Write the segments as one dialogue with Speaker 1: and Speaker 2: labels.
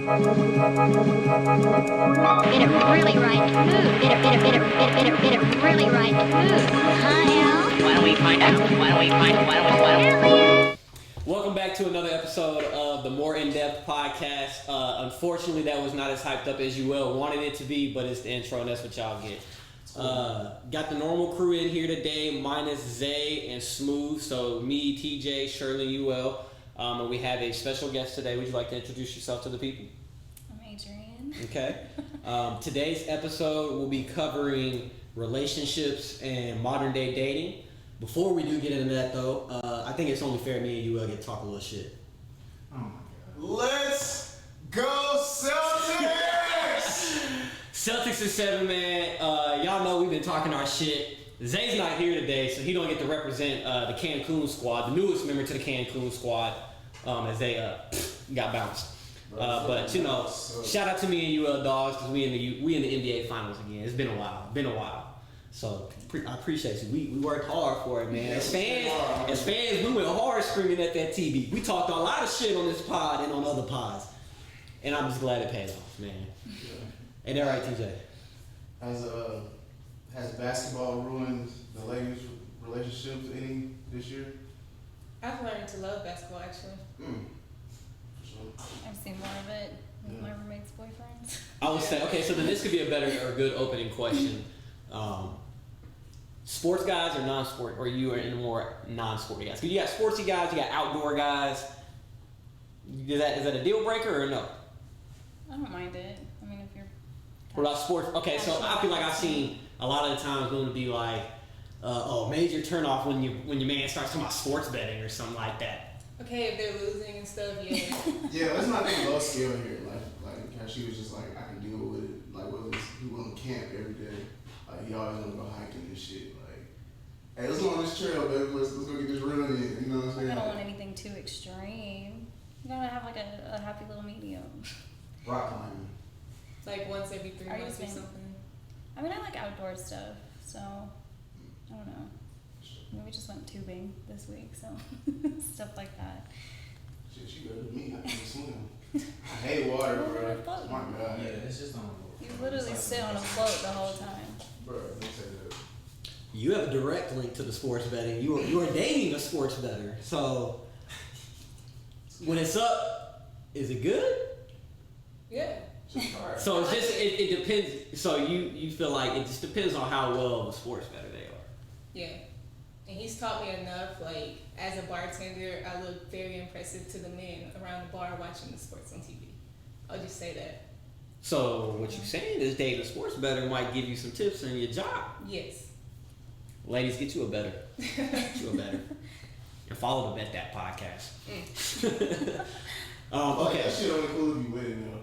Speaker 1: really right food. Bit of really right food. Huh, Why don't we find out?
Speaker 2: Welcome back to another episode of the More In-Depth Podcast. Unfortunately, that was not as hyped up as you wanted it to be, but it's the intro, and that's what y'all get. Got the normal crew in here today, minus Zay and Smooth. So me, TJ, Shirley, UL. And we have a special guest today. Would you like to introduce yourself to the people?
Speaker 3: I'm Adrian.
Speaker 2: Okay. Today's episode will be covering relationships and modern day dating. Before we do get into that though, I think it's only fair me and you get to talk a little shit.
Speaker 4: Oh my God. Let's go Celtics!
Speaker 2: Celtics is 7, man. Y'all know we've been talking our shit. Zay's not here today, so he don't get to represent the Cancun squad, the newest member to the Cancun squad, as they got bounced. But you know, shout out to me and you dogs, because we in the NBA finals again. It's been a while. So I appreciate you. We worked hard for it, man. As fans, we went hard screaming at that TV. We talked a lot of shit on this pod and on other pods, and I'm just glad it paid off, man. Yeah. Ain't that right, TJ?
Speaker 4: Has basketball ruined the ladies' relationships any this year?
Speaker 5: I've learned to love basketball actually.
Speaker 4: Sure.
Speaker 3: I've seen more of it with my roommate's boyfriends.
Speaker 2: I would say, okay, so then this could be a better or good opening question. Sports guys or non-sport, or you are in more non-sporty guys? Because you got sportsy guys, you got outdoor guys. Is that a deal breaker or no?
Speaker 3: I don't mind it. I mean, if you're...
Speaker 2: What about sports? Okay, so I feel like I've seen a lot of the times going to be like, major turnoff when your man starts talking about sports betting or something like that.
Speaker 5: Okay, if they're losing and stuff, yeah.
Speaker 4: Yeah, let's not think low skill here. Like how she was just like, I can deal with it. Like, he went on camp every day. Like, he always want to go hiking and shit. Like, hey, let's go on this trail, baby. Let's go get this run in. You know what I'm saying?
Speaker 3: I don't want anything too extreme. You gotta have like a happy little medium.
Speaker 4: Rock climbing.
Speaker 5: Like once every 3
Speaker 3: Are you
Speaker 5: months or
Speaker 3: saying-
Speaker 5: something.
Speaker 3: I mean, I like outdoor stuff, so I don't know. We just went tubing this week, so stuff like that.
Speaker 4: Shit, she better than me. I can't swim. I hate water, bro. My God.
Speaker 6: Yeah, it's just on the boat.
Speaker 3: You literally sit on a float the whole time.
Speaker 4: Bro, don't say that.
Speaker 2: You have a direct link to the sports betting. You are dating a sports bettor. So when it's up, is it good?
Speaker 5: Yeah.
Speaker 2: So it's just it depends. So you feel like it just depends on how well of a sports bettor they are.
Speaker 5: Yeah. And he's taught me enough, like, as a bartender, I look very impressive to the men around the bar watching the sports on TV. I'll just say that.
Speaker 2: So what you're saying is dating a sports bettor might give you some tips on your job.
Speaker 5: Yes.
Speaker 2: Ladies, get you a better. And follow the Bet That podcast. Okay.
Speaker 4: That shit don't include you winning, though.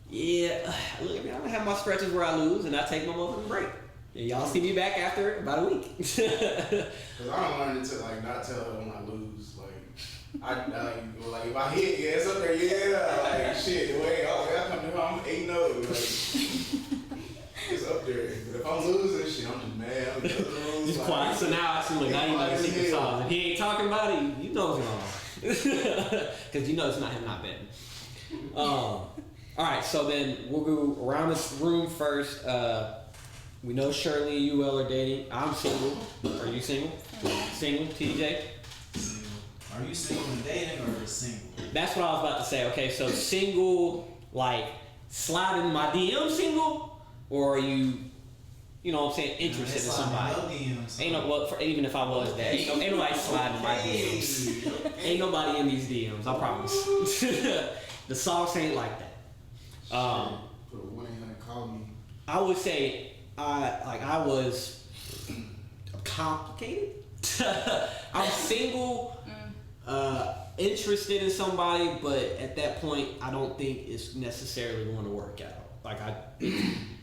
Speaker 2: Yeah, look, I mean, I have my stretches where I lose, and I take my motherfucking break. And y'all see me back after about a week.
Speaker 4: Cause I don't learn to like not tell her when I lose. Like I like if I hit, yeah, it's up there, yeah. Like shit, wait, I come to I'm 8-0. Like it's up there. But if I'm losing, shit, I'm just mad. I'm
Speaker 2: just quiet. So now I see, look, now you know the secret sauce. If he ain't talking about it, you know what's wrong. Cause you know it's not him not betting. All right, so then we'll go around this room first. We know Shirley and UL are dating. I'm single. Are you single? Single, TJ?
Speaker 6: Single. Are you single and dating or just single?
Speaker 2: That's what I was about to say. Okay, so single, like sliding my DM single, or are you know what I'm saying, interested in somebody?
Speaker 6: No DMs.
Speaker 2: Ain't no, well, even if I was that, ain't nobody sliding my DMs. Ain't nobody in these DMs, I promise. The sauce ain't like that.
Speaker 4: Put a 1-800 call me.
Speaker 2: I would say I was complicated. I'm single, interested in somebody, but at that point, I don't think it's necessarily going to work out. Like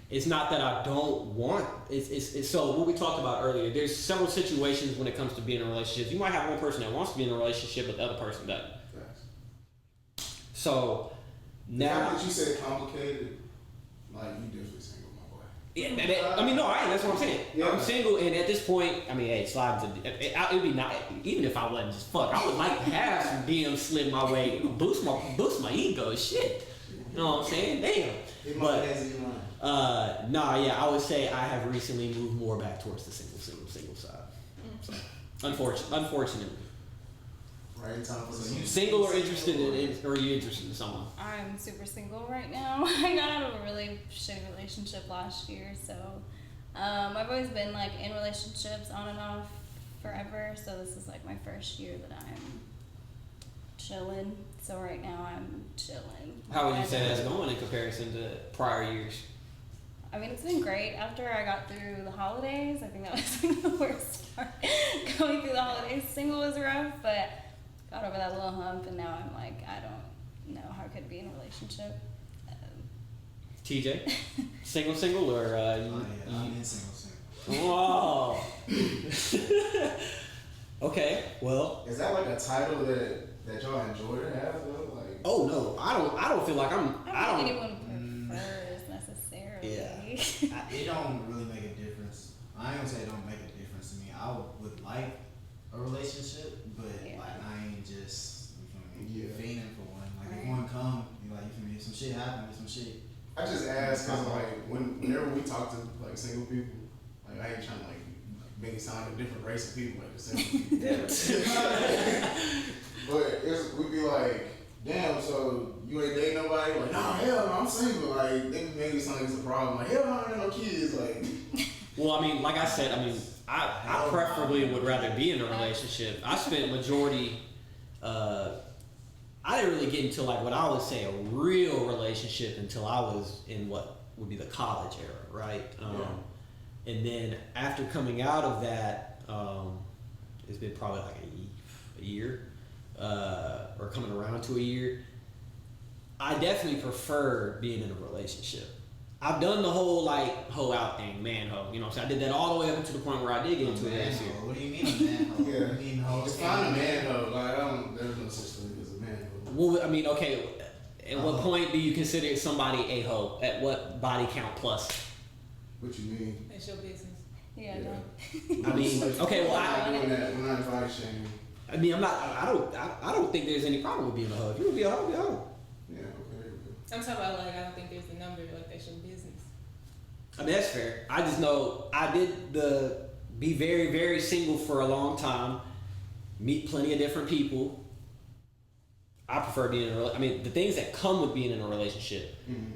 Speaker 2: it's not that I don't want. It's so what we talked about earlier. There's several situations when it comes to being in relationships. You might have one person that wants to be in a relationship, but the other person doesn't.
Speaker 4: Facts.
Speaker 2: So now
Speaker 4: the fact that you said complicated, like you definitely single, my boy.
Speaker 2: Yeah, no, that's what I'm saying. Yeah. I'm single, and at this point, I mean, hey, slide to it would be not even if I wasn't just fuck. I would like to have some DMs slid my way, boost my ego, shit. You know what I'm saying? Damn. But nah, yeah, I would say I have recently moved more back towards the single side. So, unfortunately.
Speaker 4: Right in time for
Speaker 6: So you
Speaker 2: Single or interested in, or are you interested in someone?
Speaker 3: I'm super single right now. I got out of a really shitty relationship last year, so I've always been like in relationships on and off forever. So this is like my first year that I'm chilling. So right now I'm chilling.
Speaker 2: How would you say that's going in comparison to prior years?
Speaker 3: I mean, it's been great. After I got through the holidays, I think that was like the worst part. Going through the holidays, single was rough, but got over that little hump, and now I'm like, I don't know how I could be in a relationship.
Speaker 2: TJ, single, or
Speaker 6: I'm in single.
Speaker 2: Whoa. Okay, well.
Speaker 4: Is that like a title that y'all enjoy to have though? Like.
Speaker 2: Oh no, I don't feel like I'm.
Speaker 3: I don't think anyone prefers necessarily.
Speaker 2: Yeah.
Speaker 6: It don't really make a difference. I ain't gonna say it don't make a difference to me. I would like a relationship, but like I ain't just fiending for one. Like if one come, you like you feel me? If some shit happen, if some shit.
Speaker 4: I just ask because like whenever we talk to like single people, like I ain't trying to like make it sound like a different race of people, like the single people. But we be like, damn, so you ain't dating nobody? Like, nah, hell no, I'm single. Like they make it sound like it's a problem. Like hell no, I ain't got no kids. Like.
Speaker 2: Well, I mean, like I said, I preferably would rather be in a relationship. I spent majority. I didn't really get into like what I would say a real relationship until I was in what would be the college era, right? And then after coming out of that, it's been probably like a year, or coming around to a year. I definitely prefer being in a relationship. I've done the whole like hoe out thing, man hoe. You know what I'm saying? I did that all the way up to the point where I did get into it last year.
Speaker 6: What do you mean a man hoe?
Speaker 4: Yeah.
Speaker 6: You mean hoe?
Speaker 4: Define a man hoe. Like there's no such thing as a man hoe.
Speaker 2: Well, I mean, okay. At what point do you consider somebody a hoe? At what body count plus?
Speaker 4: What you mean?
Speaker 5: That's your business.
Speaker 3: Yeah,
Speaker 4: Yeah.
Speaker 3: no.
Speaker 2: I mean, okay. Well,
Speaker 4: I'm not doing that. We're not body shaming.
Speaker 2: I mean, I'm not. I don't think there's any problem with being a hoe. If you would be a hoe, be a hoe.
Speaker 4: Yeah. Okay.
Speaker 5: I'm talking about like I don't think there's a number like that's your business.
Speaker 2: I mean, that's fair. I just know I did be very, very single for a long time, meet plenty of different people. I prefer being in a relationship. I mean, the things that come with being in a relationship,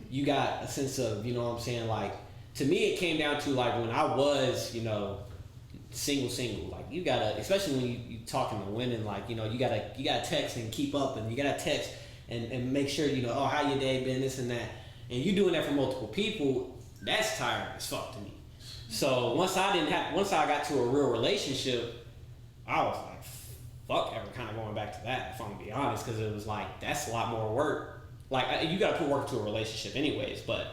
Speaker 2: you got a sense of, you know what I'm saying? Like, to me, it came down to like when I was, you know, single. Like, you gotta, especially when you talking to women, like, you know, you gotta text and keep up, and you gotta text and make sure, you know, oh, how your day been, this and that. And you doing that for multiple people, that's tiring as fuck to me. So once I got to a real relationship, I was like, fuck ever kind of going back to that, if I'm gonna be honest, because it was like, that's a lot more work. Like, you gotta put work into a relationship anyways, but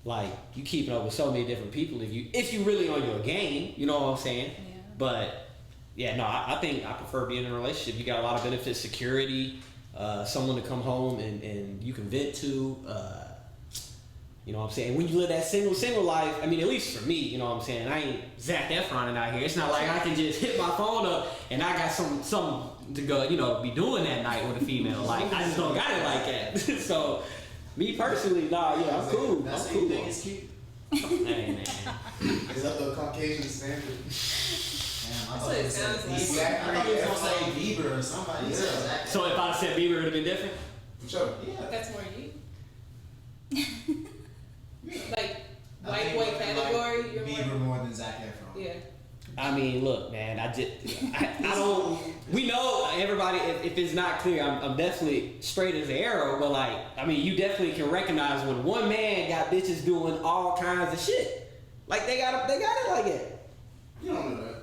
Speaker 2: like, you keeping up with so many different people if you really on your game, you know what I'm saying?
Speaker 3: Yeah.
Speaker 2: But yeah, no, I think I prefer being in a relationship. You got a lot of benefits, security, someone to come home and you can vent to, you know what I'm saying? When you live that single life, I mean, at least for me, you know what I'm saying? I ain't Zac Efron out here. It's not like I can just hit my phone up and I got something to go, you know, be doing that night with a female. Like, I just don't got it like that. So, me personally, nah, yeah, I'm cool.
Speaker 6: That's
Speaker 2: I'm
Speaker 6: what you
Speaker 2: cool.
Speaker 6: think is cute.
Speaker 2: Hey, man.
Speaker 4: Is that the Caucasian standard?
Speaker 6: Damn, I
Speaker 5: That's
Speaker 6: thought
Speaker 5: what
Speaker 6: you
Speaker 5: it
Speaker 6: said
Speaker 5: sounds like.
Speaker 6: Bieber. I thought you was gonna say Bieber or somebody. You said
Speaker 4: Yeah.
Speaker 6: Zac.
Speaker 2: So if I said Bieber, it would have been different?
Speaker 4: For sure.
Speaker 6: Yeah.
Speaker 5: That's more you. Like
Speaker 6: I
Speaker 5: white
Speaker 6: think
Speaker 5: boy
Speaker 6: women
Speaker 5: category,
Speaker 6: like
Speaker 5: you're
Speaker 6: Bieber more than Zac Efron.
Speaker 5: Yeah.
Speaker 2: I mean, look, man, I don't, we know everybody, if it's not clear, I'm definitely straight as an arrow, but like, I mean, you definitely can recognize when one man got bitches doing all kinds of shit. Like, they got it like that.
Speaker 4: You don't know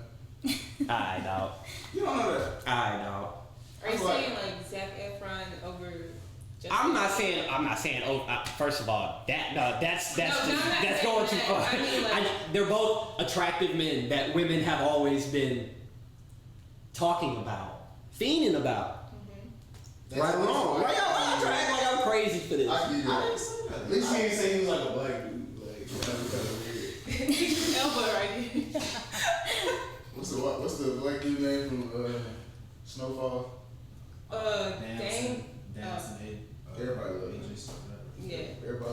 Speaker 4: that.
Speaker 2: Alright, dog.
Speaker 4: You don't know that.
Speaker 2: Alright, dog.
Speaker 5: Are you
Speaker 4: I'm like-
Speaker 5: saying like Zac Efron over?
Speaker 2: I'm not saying. Oh, first of all, that's
Speaker 5: No, I'm not saying
Speaker 2: going too
Speaker 5: that.
Speaker 2: far.
Speaker 5: I mean, like-
Speaker 2: They're both attractive men that women have always been talking about, fiending about. Right or wrong? Why y'all trying to act like I'm crazy for this?
Speaker 4: I get
Speaker 6: I
Speaker 4: it.
Speaker 6: didn't say that.
Speaker 4: At least he didn't say he was like a black dude. Like, that was kind of weird.
Speaker 5: Elbow right here.
Speaker 4: What's the black dude name from Snowfall?
Speaker 5: Dang.
Speaker 6: Dancing.
Speaker 4: Everybody loves him.
Speaker 6: Idris.
Speaker 5: Yeah.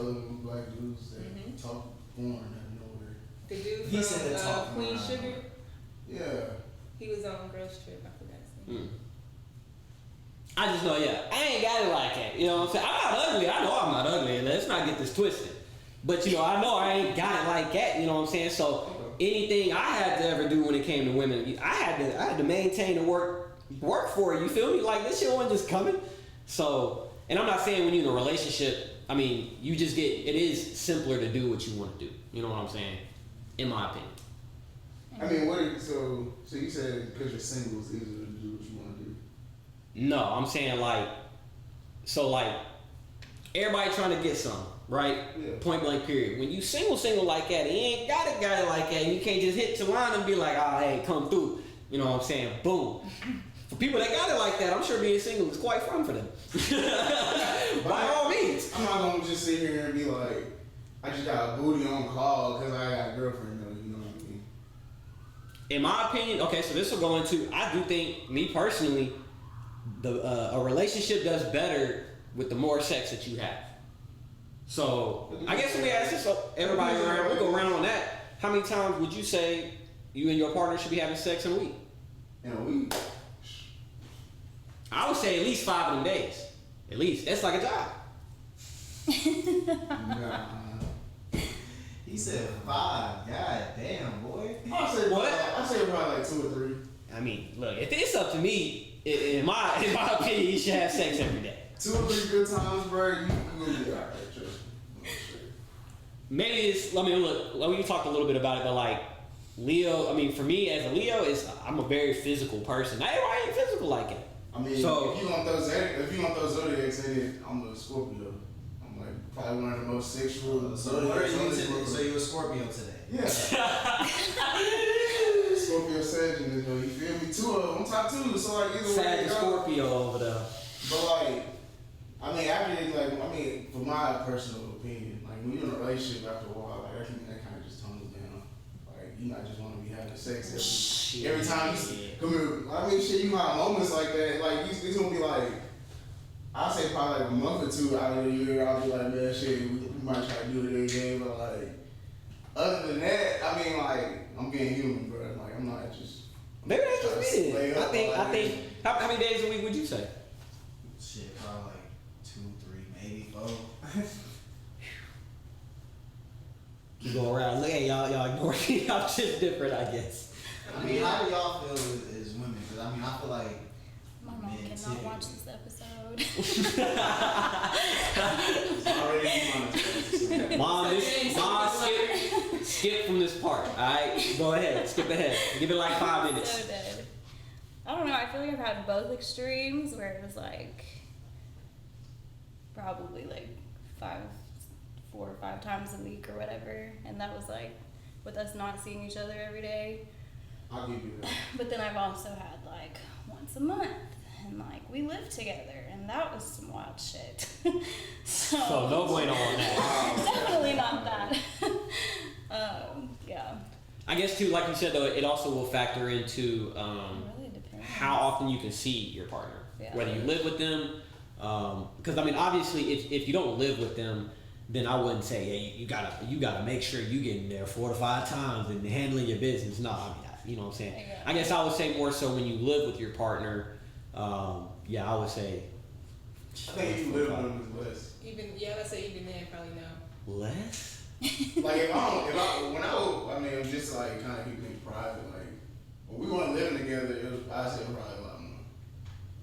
Speaker 4: start living with black dudes that talk porn out of nowhere.
Speaker 5: The dude
Speaker 6: He said it's
Speaker 5: from
Speaker 6: talking
Speaker 5: Queen
Speaker 6: around.
Speaker 5: Sugar,
Speaker 4: Yeah.
Speaker 5: he was on Girls Trip. I forgot his name.
Speaker 2: I just know, yeah, I ain't got it like that. You know what I'm saying? I'm not ugly. I know I'm not ugly. Let's not get this twisted. But you know, I know I ain't got it like that. You know what I'm saying? So anything I had to ever do when it came to women, I had to maintain and work for it. You feel me? Like this shit wasn't just coming. So, and I'm not saying when you're in a relationship, I mean, you just get, it is simpler to do what you want to do. You know what I'm saying? In my opinion.
Speaker 4: I mean, so you said because you're single, it's easier to do what you want to do.
Speaker 2: No, I'm saying like, so like, everybody trying to get some, right?
Speaker 4: Yeah.
Speaker 2: Point blank period. When you single like that, and you ain't got a guy like that, and you can't just hit your line and be like, oh, hey, come through. You know what I'm saying? Boom. For people that got it like that, I'm sure being single is quite fun for them. By all means.
Speaker 4: I'm not gonna just sit here and be like, I just got a booty on call because I got a girlfriend. You know what I mean?
Speaker 2: In my opinion, okay, so this will go into, I do think, me personally, a relationship does better with the more sex that you have. So, I guess let me ask this, so everybody around, we'll go around on that. How many times would you say you and your partner should be having sex in a week?
Speaker 4: In a week.
Speaker 2: I would say at least 5 of them days. At least. That's like a job.
Speaker 4: Nah.
Speaker 6: He said 5. God damn, boy.
Speaker 4: I say
Speaker 2: What?
Speaker 4: I say probably like 2 or 3.
Speaker 2: I mean, look, if it's up to me, in my opinion, you should have sex every day.
Speaker 4: 2 or 3 good times, bro. You gonna be alright, trust me.
Speaker 2: Maybe it's, I mean, look, we talked a little bit about it, but like, Leo, I mean, for me as a Leo, I'm a very physical person. Not everybody ain't physical like it.
Speaker 4: I mean,
Speaker 2: So-
Speaker 4: if you gonna throw zodiacs in it, I'm a Scorpio. I'm like probably one of the most sexual
Speaker 6: So what are
Speaker 4: zodiacs
Speaker 6: you
Speaker 4: on this
Speaker 6: today?
Speaker 4: world.
Speaker 6: So you a Scorpio today?
Speaker 4: Yeah. Scorpio Sagittarius, you feel me? 2 of them, I'm top 2, so like either way.
Speaker 2: Sag
Speaker 4: it
Speaker 2: and
Speaker 4: go.
Speaker 2: Scorpio over there.
Speaker 4: But like, I mean, for my personal opinion, like when you're in a relationship after a while, like that kind of just tones down. Like you not just want to be having sex every time you come here. I mean, shit, you have moments like that. Like it's gonna be like, I'll say probably like a month or 2 out of the year. I'll be like, man, shit, we might try to do it again. But like, other than that, I mean, like I'm being human, bro. Like I'm not just.
Speaker 2: Maybe that's
Speaker 4: trying
Speaker 2: just
Speaker 4: to
Speaker 2: me.
Speaker 4: lay
Speaker 2: I
Speaker 4: up
Speaker 2: think,
Speaker 4: like
Speaker 2: how many days a week would you say?
Speaker 6: Shit, probably like 2, 3, maybe 4.
Speaker 2: You go around, look at y'all ignore me. I'm just different, I guess.
Speaker 6: I mean, how do y'all feel as women? Because I mean, I feel like
Speaker 3: My mom
Speaker 6: men
Speaker 3: cannot
Speaker 6: too.
Speaker 3: watch this episode.
Speaker 4: It's already demonetized.
Speaker 2: Mom, skip from this part. All right, go ahead, skip ahead. Give it like 5 minutes.
Speaker 3: So dead. I don't know. I feel like I've had both extremes where it was like probably like 4 or 5 times a week or whatever, and that was like with us not seeing each other every day.
Speaker 4: I'll give you that.
Speaker 3: But then I've also had like once a month, and like we lived together, and that was some wild shit.
Speaker 2: So no bueno on that.
Speaker 3: Definitely not that. Yeah.
Speaker 2: I guess too, like you said though, it also will factor into
Speaker 3: It really depends.
Speaker 2: how often you can see your partner,
Speaker 3: Yeah.
Speaker 2: whether you live with them. Because I mean, obviously, if you don't live with them, then I wouldn't say, yeah, you gotta make sure you get in there 4 to 5 times and handling your business. No, I mean, you know what I'm saying.
Speaker 3: Yeah.
Speaker 2: I guess I would say more so when you live with your partner. Yeah, I would say.
Speaker 4: I think if you live with them, it's less.
Speaker 5: Let's say even then, probably no.
Speaker 2: Less.
Speaker 4: Like I mean, it was just like kind of keeping it private. Like when we weren't living together, I said probably a lot more.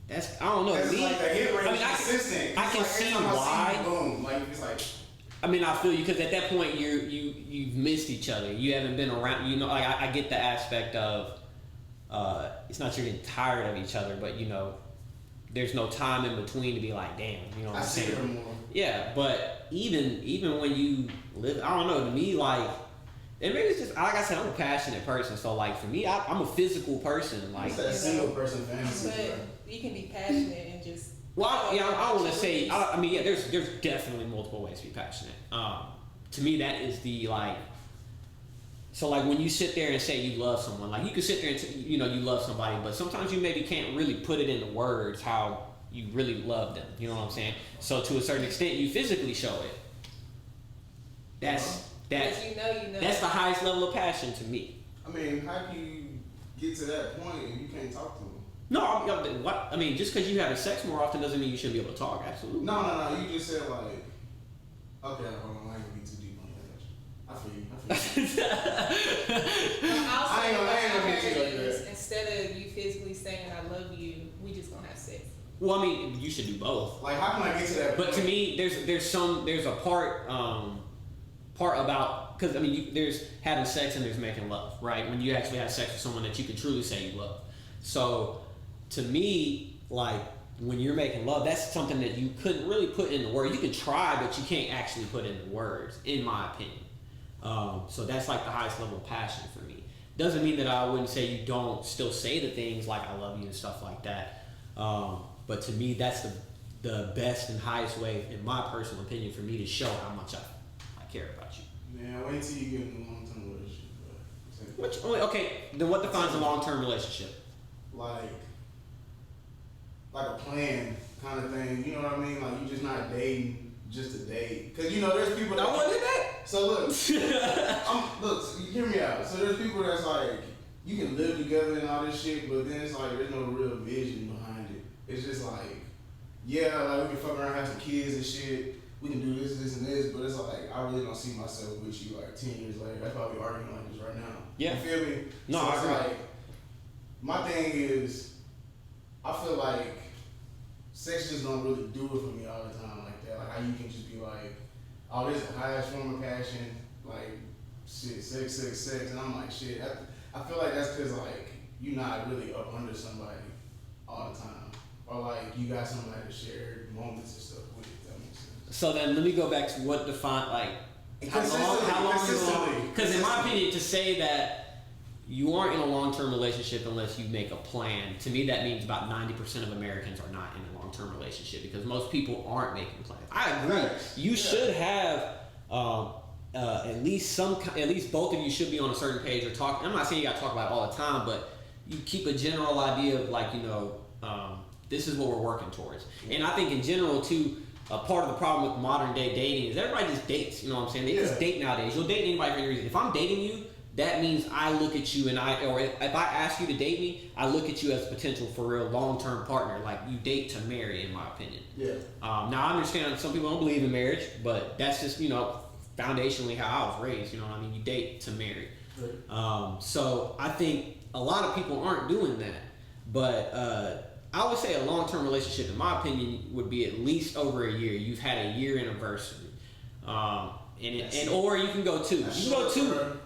Speaker 2: That's I don't know.
Speaker 4: It's
Speaker 2: Me,
Speaker 4: like the hit rate
Speaker 2: I mean,
Speaker 4: is consistent.
Speaker 2: I
Speaker 4: It's
Speaker 2: can
Speaker 4: like,
Speaker 2: see
Speaker 4: every time I
Speaker 2: why.
Speaker 4: see you, boom, like it's like.
Speaker 2: I mean, I feel you because at that point you've missed each other. You haven't been around. You know, like I get the aspect of it's not you're getting tired of each other, but you know, there's no time in between to be like, damn, you know what
Speaker 4: I
Speaker 2: I'm
Speaker 4: see her
Speaker 2: saying?
Speaker 4: more.
Speaker 2: Yeah, but even when you live, I don't know. To me, like, and maybe it's just like I said, I'm a passionate person. So like for me, I'm a physical person. Like,
Speaker 4: It's that single person fantasy.
Speaker 5: But
Speaker 4: Bro.
Speaker 5: you can be passionate and just.
Speaker 2: well, I don't want to say. I mean, yeah, there's definitely multiple ways to be passionate. To me, that is the like. So like when you sit there and say you love someone, like you can sit there and you love somebody, but sometimes you maybe can't really put it into words how you really love them. You know what I'm saying? So to a certain extent, you physically show it. That's
Speaker 5: Because you know.
Speaker 2: that's the highest level of passion to me.
Speaker 4: I mean, how do you get to that point and you can't talk to them?
Speaker 2: No, what? I mean, just because you have sex more often doesn't mean you shouldn't be able to talk. Absolutely.
Speaker 4: No. You just said like, okay, hold on, I ain't gonna be too deep on that. I feel you. I ain't gonna be too like that.
Speaker 5: Instead of you physically saying I love you, we just gonna have sex.
Speaker 2: Well, I mean, you should do both.
Speaker 4: Like, how can I get to that point?
Speaker 2: But to me, there's a part about, because I mean, there's having sex and there's making love, right? When you actually have sex with someone that you can truly say you love. So to me, like when you're making love, that's something that you couldn't really put into words. You can try, but you can't actually put into words, in my opinion. So that's like the highest level of passion for me. Doesn't mean that I wouldn't say you don't still say the things like I love you and stuff like that. But to me, that's the best and highest way, in my personal opinion, for me to show how much I care about you.
Speaker 4: Man, wait till you get in a long-term relationship, bro.
Speaker 2: Okay, then what defines a long-term relationship?
Speaker 4: Like a plan kind of thing. You know what I mean? Like, you just not dating just to date. Because, you know, there's people that...
Speaker 2: I wanted that.
Speaker 4: So, look. Look, hear me out. So, there's people that's like, you can live together and all this shit, but then it's like, there's no real vision behind it. It's just like, yeah, like, we can fuck around, have some kids and shit. We can do this, and this, but it's like, I really don't see myself with you like 10 years later. That's why we're arguing like this right now.
Speaker 2: Yeah.
Speaker 4: You feel me?
Speaker 2: No,
Speaker 4: so
Speaker 2: I
Speaker 4: it's
Speaker 2: agree.
Speaker 4: like, my thing is, I feel like sex just don't really do it for me all the time like that. Like, how you can just be like, oh, this is the highest form of passion, like, shit, sex, and I'm like, shit. I feel like that's because, like, you're not really up under somebody all the time. Or, like, you got somebody to share moments and stuff with, if that makes sense.
Speaker 2: So then let me go back to what define, like, how long, because in my opinion, to say that you aren't in a long-term relationship unless you make a plan, to me that means about 90% of Americans are not in a long-term relationship because most people aren't making plans. I agree. You should have at least both of you should be on a certain page or talk. I'm not saying you got to talk about it all the time, but you keep a general idea of, like, you know, this is what we're working towards. And I think in general too, part of the problem with modern day dating is everybody just dates. You know what I'm saying? They just date nowadays. You'll date anybody for any reason. If I'm dating you, that means I look at you and if I ask you to date me, I look at you as potential for a real long-term partner. Like, you date to marry, in my opinion.
Speaker 4: Yeah.
Speaker 2: Now I understand some people don't believe in marriage, but that's just, you know, foundationally how I was raised. You know what I mean? You date to marry. Right. So I think a lot of people aren't doing that, but I would say a long-term relationship, in my opinion, would be at least over a year. You've had a year anniversary, or you can go two.
Speaker 4: That's
Speaker 2: you can go two.
Speaker 4: Bro.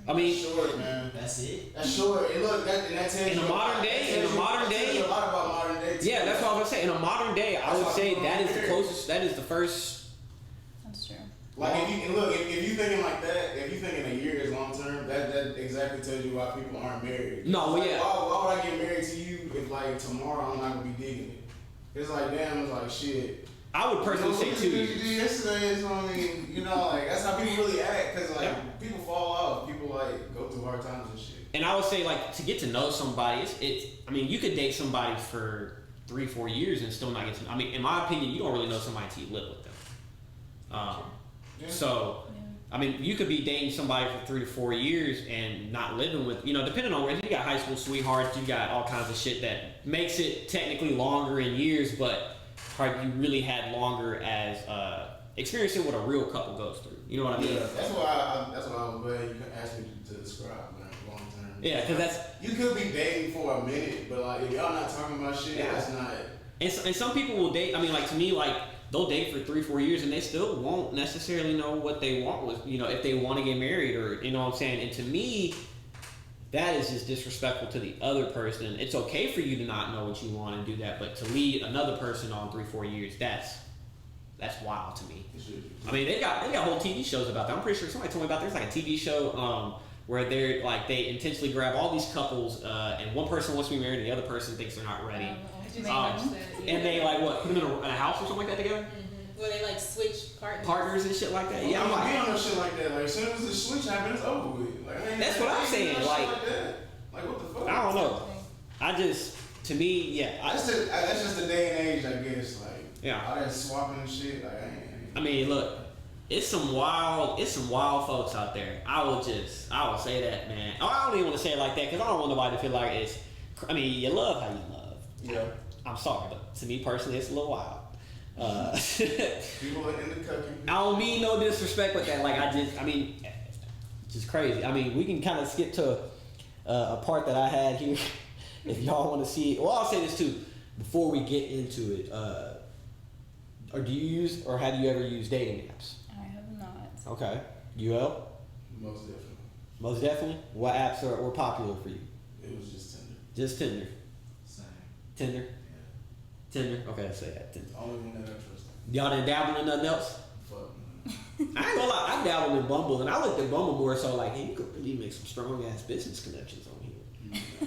Speaker 2: I mean,
Speaker 4: short, man.
Speaker 6: That's it.
Speaker 4: That's short. And look, that tells
Speaker 2: in
Speaker 4: you
Speaker 2: a modern day,
Speaker 4: a lot about modern day. Too.
Speaker 2: Yeah, that's what I was saying. In a modern day, I would say that is the closest. That is the first.
Speaker 3: That's true.
Speaker 4: Like, if you thinking like that, if you thinking a year is long term, that exactly tells you why people aren't married.
Speaker 2: No,
Speaker 4: like,
Speaker 2: yeah.
Speaker 4: Why would I get married to you if, like, tomorrow I'm not gonna be digging it? It's like, damn, it's like, shit.
Speaker 2: I would personally say 2 years.
Speaker 4: You did yesterday, so I mean, you know, like, that's how people really act, cause like people fall off, people like go through hard times and shit.
Speaker 2: And I would say, like, to get to know somebody, it's. I mean, you could date somebody for 3-4 years and still not get to. I mean, in my opinion, you don't really know somebody until you live with them. So, I mean, you could be dating somebody for 3 to 4 years and not living with, you know, depending on where you got high school sweethearts, you got all kinds of shit that makes it technically longer in years, but probably you really had longer as experiencing what a real couple goes through. You know what I mean?
Speaker 4: Yeah, that's why I was glad you asked me to describe, man, long term.
Speaker 2: Yeah, because that's.
Speaker 4: You could be dating for a minute, but like, if y'all not talking about shit, that's not.
Speaker 2: And some people will date. I mean, like, to me, like, they'll date for 3-4 years and they still won't necessarily know what they want with, you know, if they want to get married or, you know what I'm saying? And to me, that is just disrespectful to the other person. It's okay for you to not know what you want and do that, but to lead another person on 3-4 years, that's wild to me. I mean, they got whole TV shows about that. I'm pretty sure somebody told me about there's like a TV show where they're like, they intentionally grab all these couples and one person wants to be married and the other person thinks they're not ready. And they like what, put them in a house or something like that together?
Speaker 5: Where they like switch
Speaker 2: Partners and shit like that.
Speaker 4: Yeah, I'm like, we don't know shit like that. Like, as soon as the switch happens, it's over with. Like,
Speaker 2: that's what I'm saying. Like
Speaker 4: what the fuck?
Speaker 2: I don't know. To me, yeah.
Speaker 4: That's just the day and age, I guess. Like,
Speaker 2: yeah.
Speaker 4: all that swapping and shit. Like,
Speaker 2: I mean, look, it's some wild folks out there. I will say that, man. I don't even want to say it like that because I don't want nobody to feel like it's. I mean, you love how you love.
Speaker 4: Yeah.
Speaker 2: I'm sorry, but to me personally, it's a little wild.
Speaker 4: People are in the cooking.
Speaker 2: I don't mean no disrespect with that. Like just crazy. I mean, we can kind of skip to a part that I had here if y'all want to see it. Well, I'll say this too before we get into it. Or do you use or have you ever used dating apps?
Speaker 3: I have not.
Speaker 2: Okay. UL?
Speaker 4: Most definitely.
Speaker 2: Most definitely? What apps were popular for you?
Speaker 4: It was just Tinder.
Speaker 2: Just Tinder.
Speaker 6: Same.
Speaker 2: Tinder?
Speaker 6: Yeah.
Speaker 2: Tinder? Okay, let's say that. Tinder.
Speaker 4: The only one that I trusted.
Speaker 2: Y'all didn't dabble in nothing else?
Speaker 4: Fuck.
Speaker 2: I ain't gonna lie, I dabbled in Bumble and I looked at Bumble more so like, hey, you could really make some strong ass business connections on here.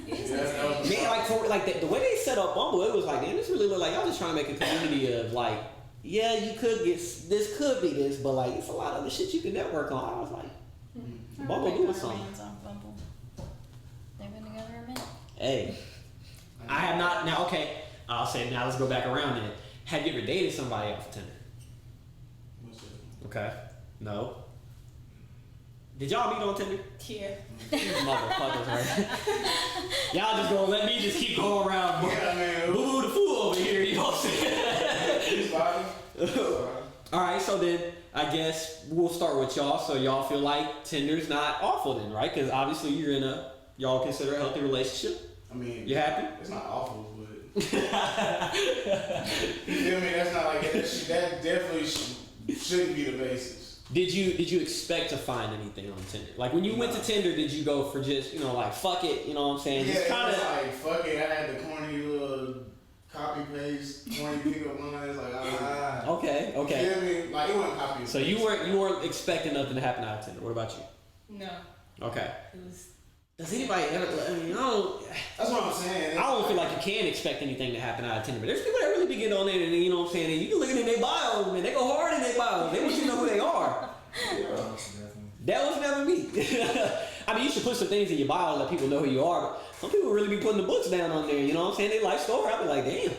Speaker 2: Man, like for like the way they set up Bumble, it was like, damn, this really look like y'all just trying to make a community of like, yeah, you could get this could be this, but like it's a lot of other shit you can network on. I was like, Bumble doing something.
Speaker 3: Off Bumble. They've been together a minute.
Speaker 2: Hey, I have not. Now, okay, I'll say now. Let's go back around it. Have you ever dated somebody off of Tinder?
Speaker 4: Most definitely.
Speaker 2: Okay, no. Did y'all meet on Tinder?
Speaker 5: Yeah.
Speaker 2: These motherfuckers, right? Y'all just gonna let me just keep going around.
Speaker 4: Yeah, man.
Speaker 2: Boo boo the fool over here. You know what I'm saying?
Speaker 4: It's fine. It's fine.
Speaker 2: All right, so then I guess we'll start with y'all. So y'all feel like Tinder's not awful then, right? Because obviously you're in y'all consider a healthy relationship.
Speaker 4: I mean,
Speaker 2: You happy?
Speaker 4: It's not awful, but you feel me? That's not like that definitely shouldn't be the basis.
Speaker 2: Did you expect to find anything on Tinder? Like when you went to Tinder, did you go for just like fuck it? You know what I'm saying?
Speaker 4: Yeah,
Speaker 2: Just kind of
Speaker 4: like fuck it. I had the corny little copy paste, corny pickup lines. Like
Speaker 2: okay.
Speaker 4: You feel me? Like it wasn't copy.
Speaker 2: So you weren't expecting nothing to happen out of Tinder. What about you?
Speaker 5: No.
Speaker 2: Okay.
Speaker 5: It was.
Speaker 2: Does anybody ever? I mean,
Speaker 4: That's what I'm saying.
Speaker 2: I don't feel like you can expect anything to happen out of Tinder, but there's people that really be getting on there, and you know what I'm saying. And you can look at their bio, man. They go hard in their bio. They want you to know who they are. That was never me. I mean, you should put some things in your bio to let people know who you are. But some people really be putting the books down on there. You know what I'm saying? They life story. I be like, damn.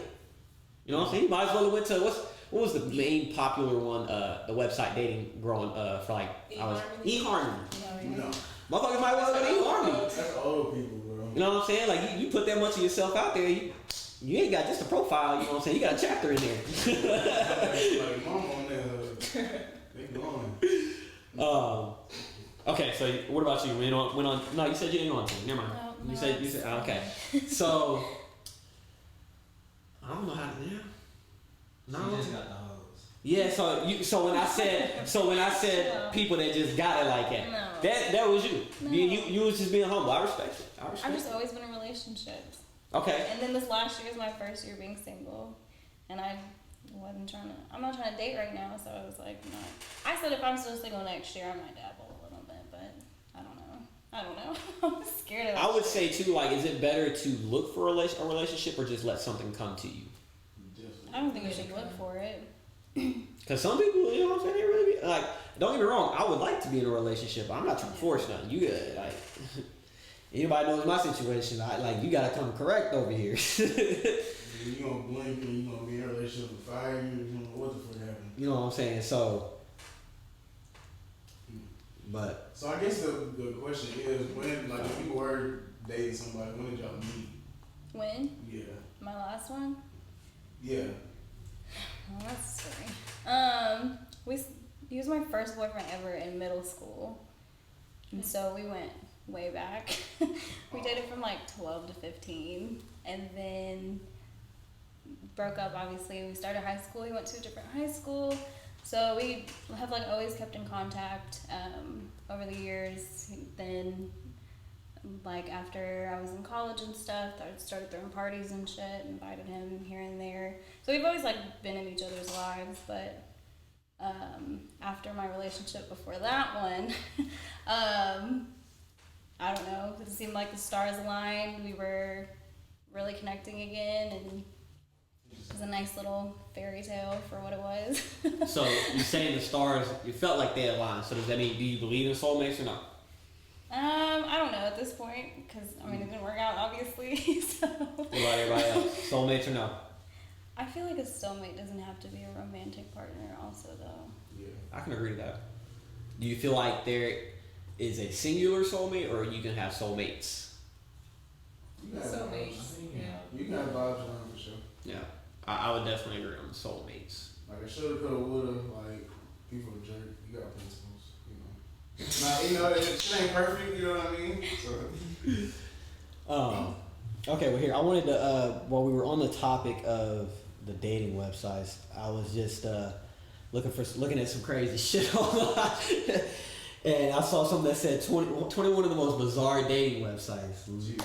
Speaker 2: You know what I'm saying? You might as well have went to what was the main popular one? The website dating growing for like eHarmony.
Speaker 4: No.
Speaker 2: Motherfuckers might well go to eHarmony.
Speaker 4: That's old people, bro.
Speaker 2: You know what I'm saying? Like you put that much of yourself out there, you ain't got just a profile. You know what I'm saying? You got a chapter in there.
Speaker 4: Like mama on there, they going.
Speaker 2: Okay, so what about you? Went on. No, you said you didn't go on Tinder. Never mind.
Speaker 3: No,
Speaker 2: you said okay. So I don't know how to. Yeah. No.
Speaker 6: You just got the hoes.
Speaker 2: Yeah. So when I said people that just got it like that,
Speaker 3: No.
Speaker 2: that was you.
Speaker 3: No.
Speaker 2: You was just being humble. I respect it.
Speaker 3: I've just always been in relationships.
Speaker 2: Okay.
Speaker 3: And then this last year is my first year being single, and I'm not trying to date right now, so I was like, no. I said if I'm still single next year, I might dabble a little bit, but I don't know. I'm scared of that.
Speaker 2: I would
Speaker 3: shit.
Speaker 2: say too, like, is it better to look for a relationship or just let something come to you?
Speaker 3: I don't think you should look for it.
Speaker 2: Because some people, you know what I'm saying, they really be, like, don't get me wrong, I would like to be in a relationship, but I'm not trying to force nothing. You good, like, anybody knows my situation, you gotta come correct over here.
Speaker 4: You gonna blink and you gonna be in a relationship for 5 years, you don't know what the fuck happened.
Speaker 2: You know what I'm saying? So, but.
Speaker 4: So I guess the question is, when, like, if you were dating somebody, when did y'all meet?
Speaker 3: When?
Speaker 4: Yeah.
Speaker 3: My last one?
Speaker 4: Yeah.
Speaker 3: Oh, that's a story. He was my first boyfriend ever in middle school. And so we went way back. We dated from like 12 to 15. And then broke up, obviously. We started high school. We went to a different high school. So we have like always kept in contact over the years. Then like after I was in college and stuff, I started throwing parties and shit, invited him here and there. So we've always like been in each other's lives, but after my relationship before that one, I don't know, it seemed like the stars aligned. We were really connecting again, and it was a nice little fairy tale for what it was.
Speaker 2: So you're saying the stars, you felt like they aligned. So does that mean, do you believe in soulmates or not?
Speaker 3: I don't know at this point, because I mean it didn't work out obviously. So.
Speaker 2: What about everybody else? Soulmates or no?
Speaker 3: I feel like a soulmate doesn't have to be a romantic partner, also though.
Speaker 4: Yeah.
Speaker 2: I can agree to that. Do you feel like there is a singular soulmate, or you can have soulmates?
Speaker 4: You got
Speaker 5: Soulmates.
Speaker 4: vibes.
Speaker 5: Yeah.
Speaker 4: You can have vibes around for sure.
Speaker 2: Yeah, I would definitely agree on the soulmates.
Speaker 4: Like I shoulda, coulda, woulda. Like people are jerk. You got principles. You know. Nah, it shit ain't perfect. You know what I mean? So.
Speaker 2: Okay, well here I wanted to while we were on the topic of the dating websites, I was just looking at some crazy shit online, and I saw something that said 21 of the most bizarre dating websites.
Speaker 4: Jeez.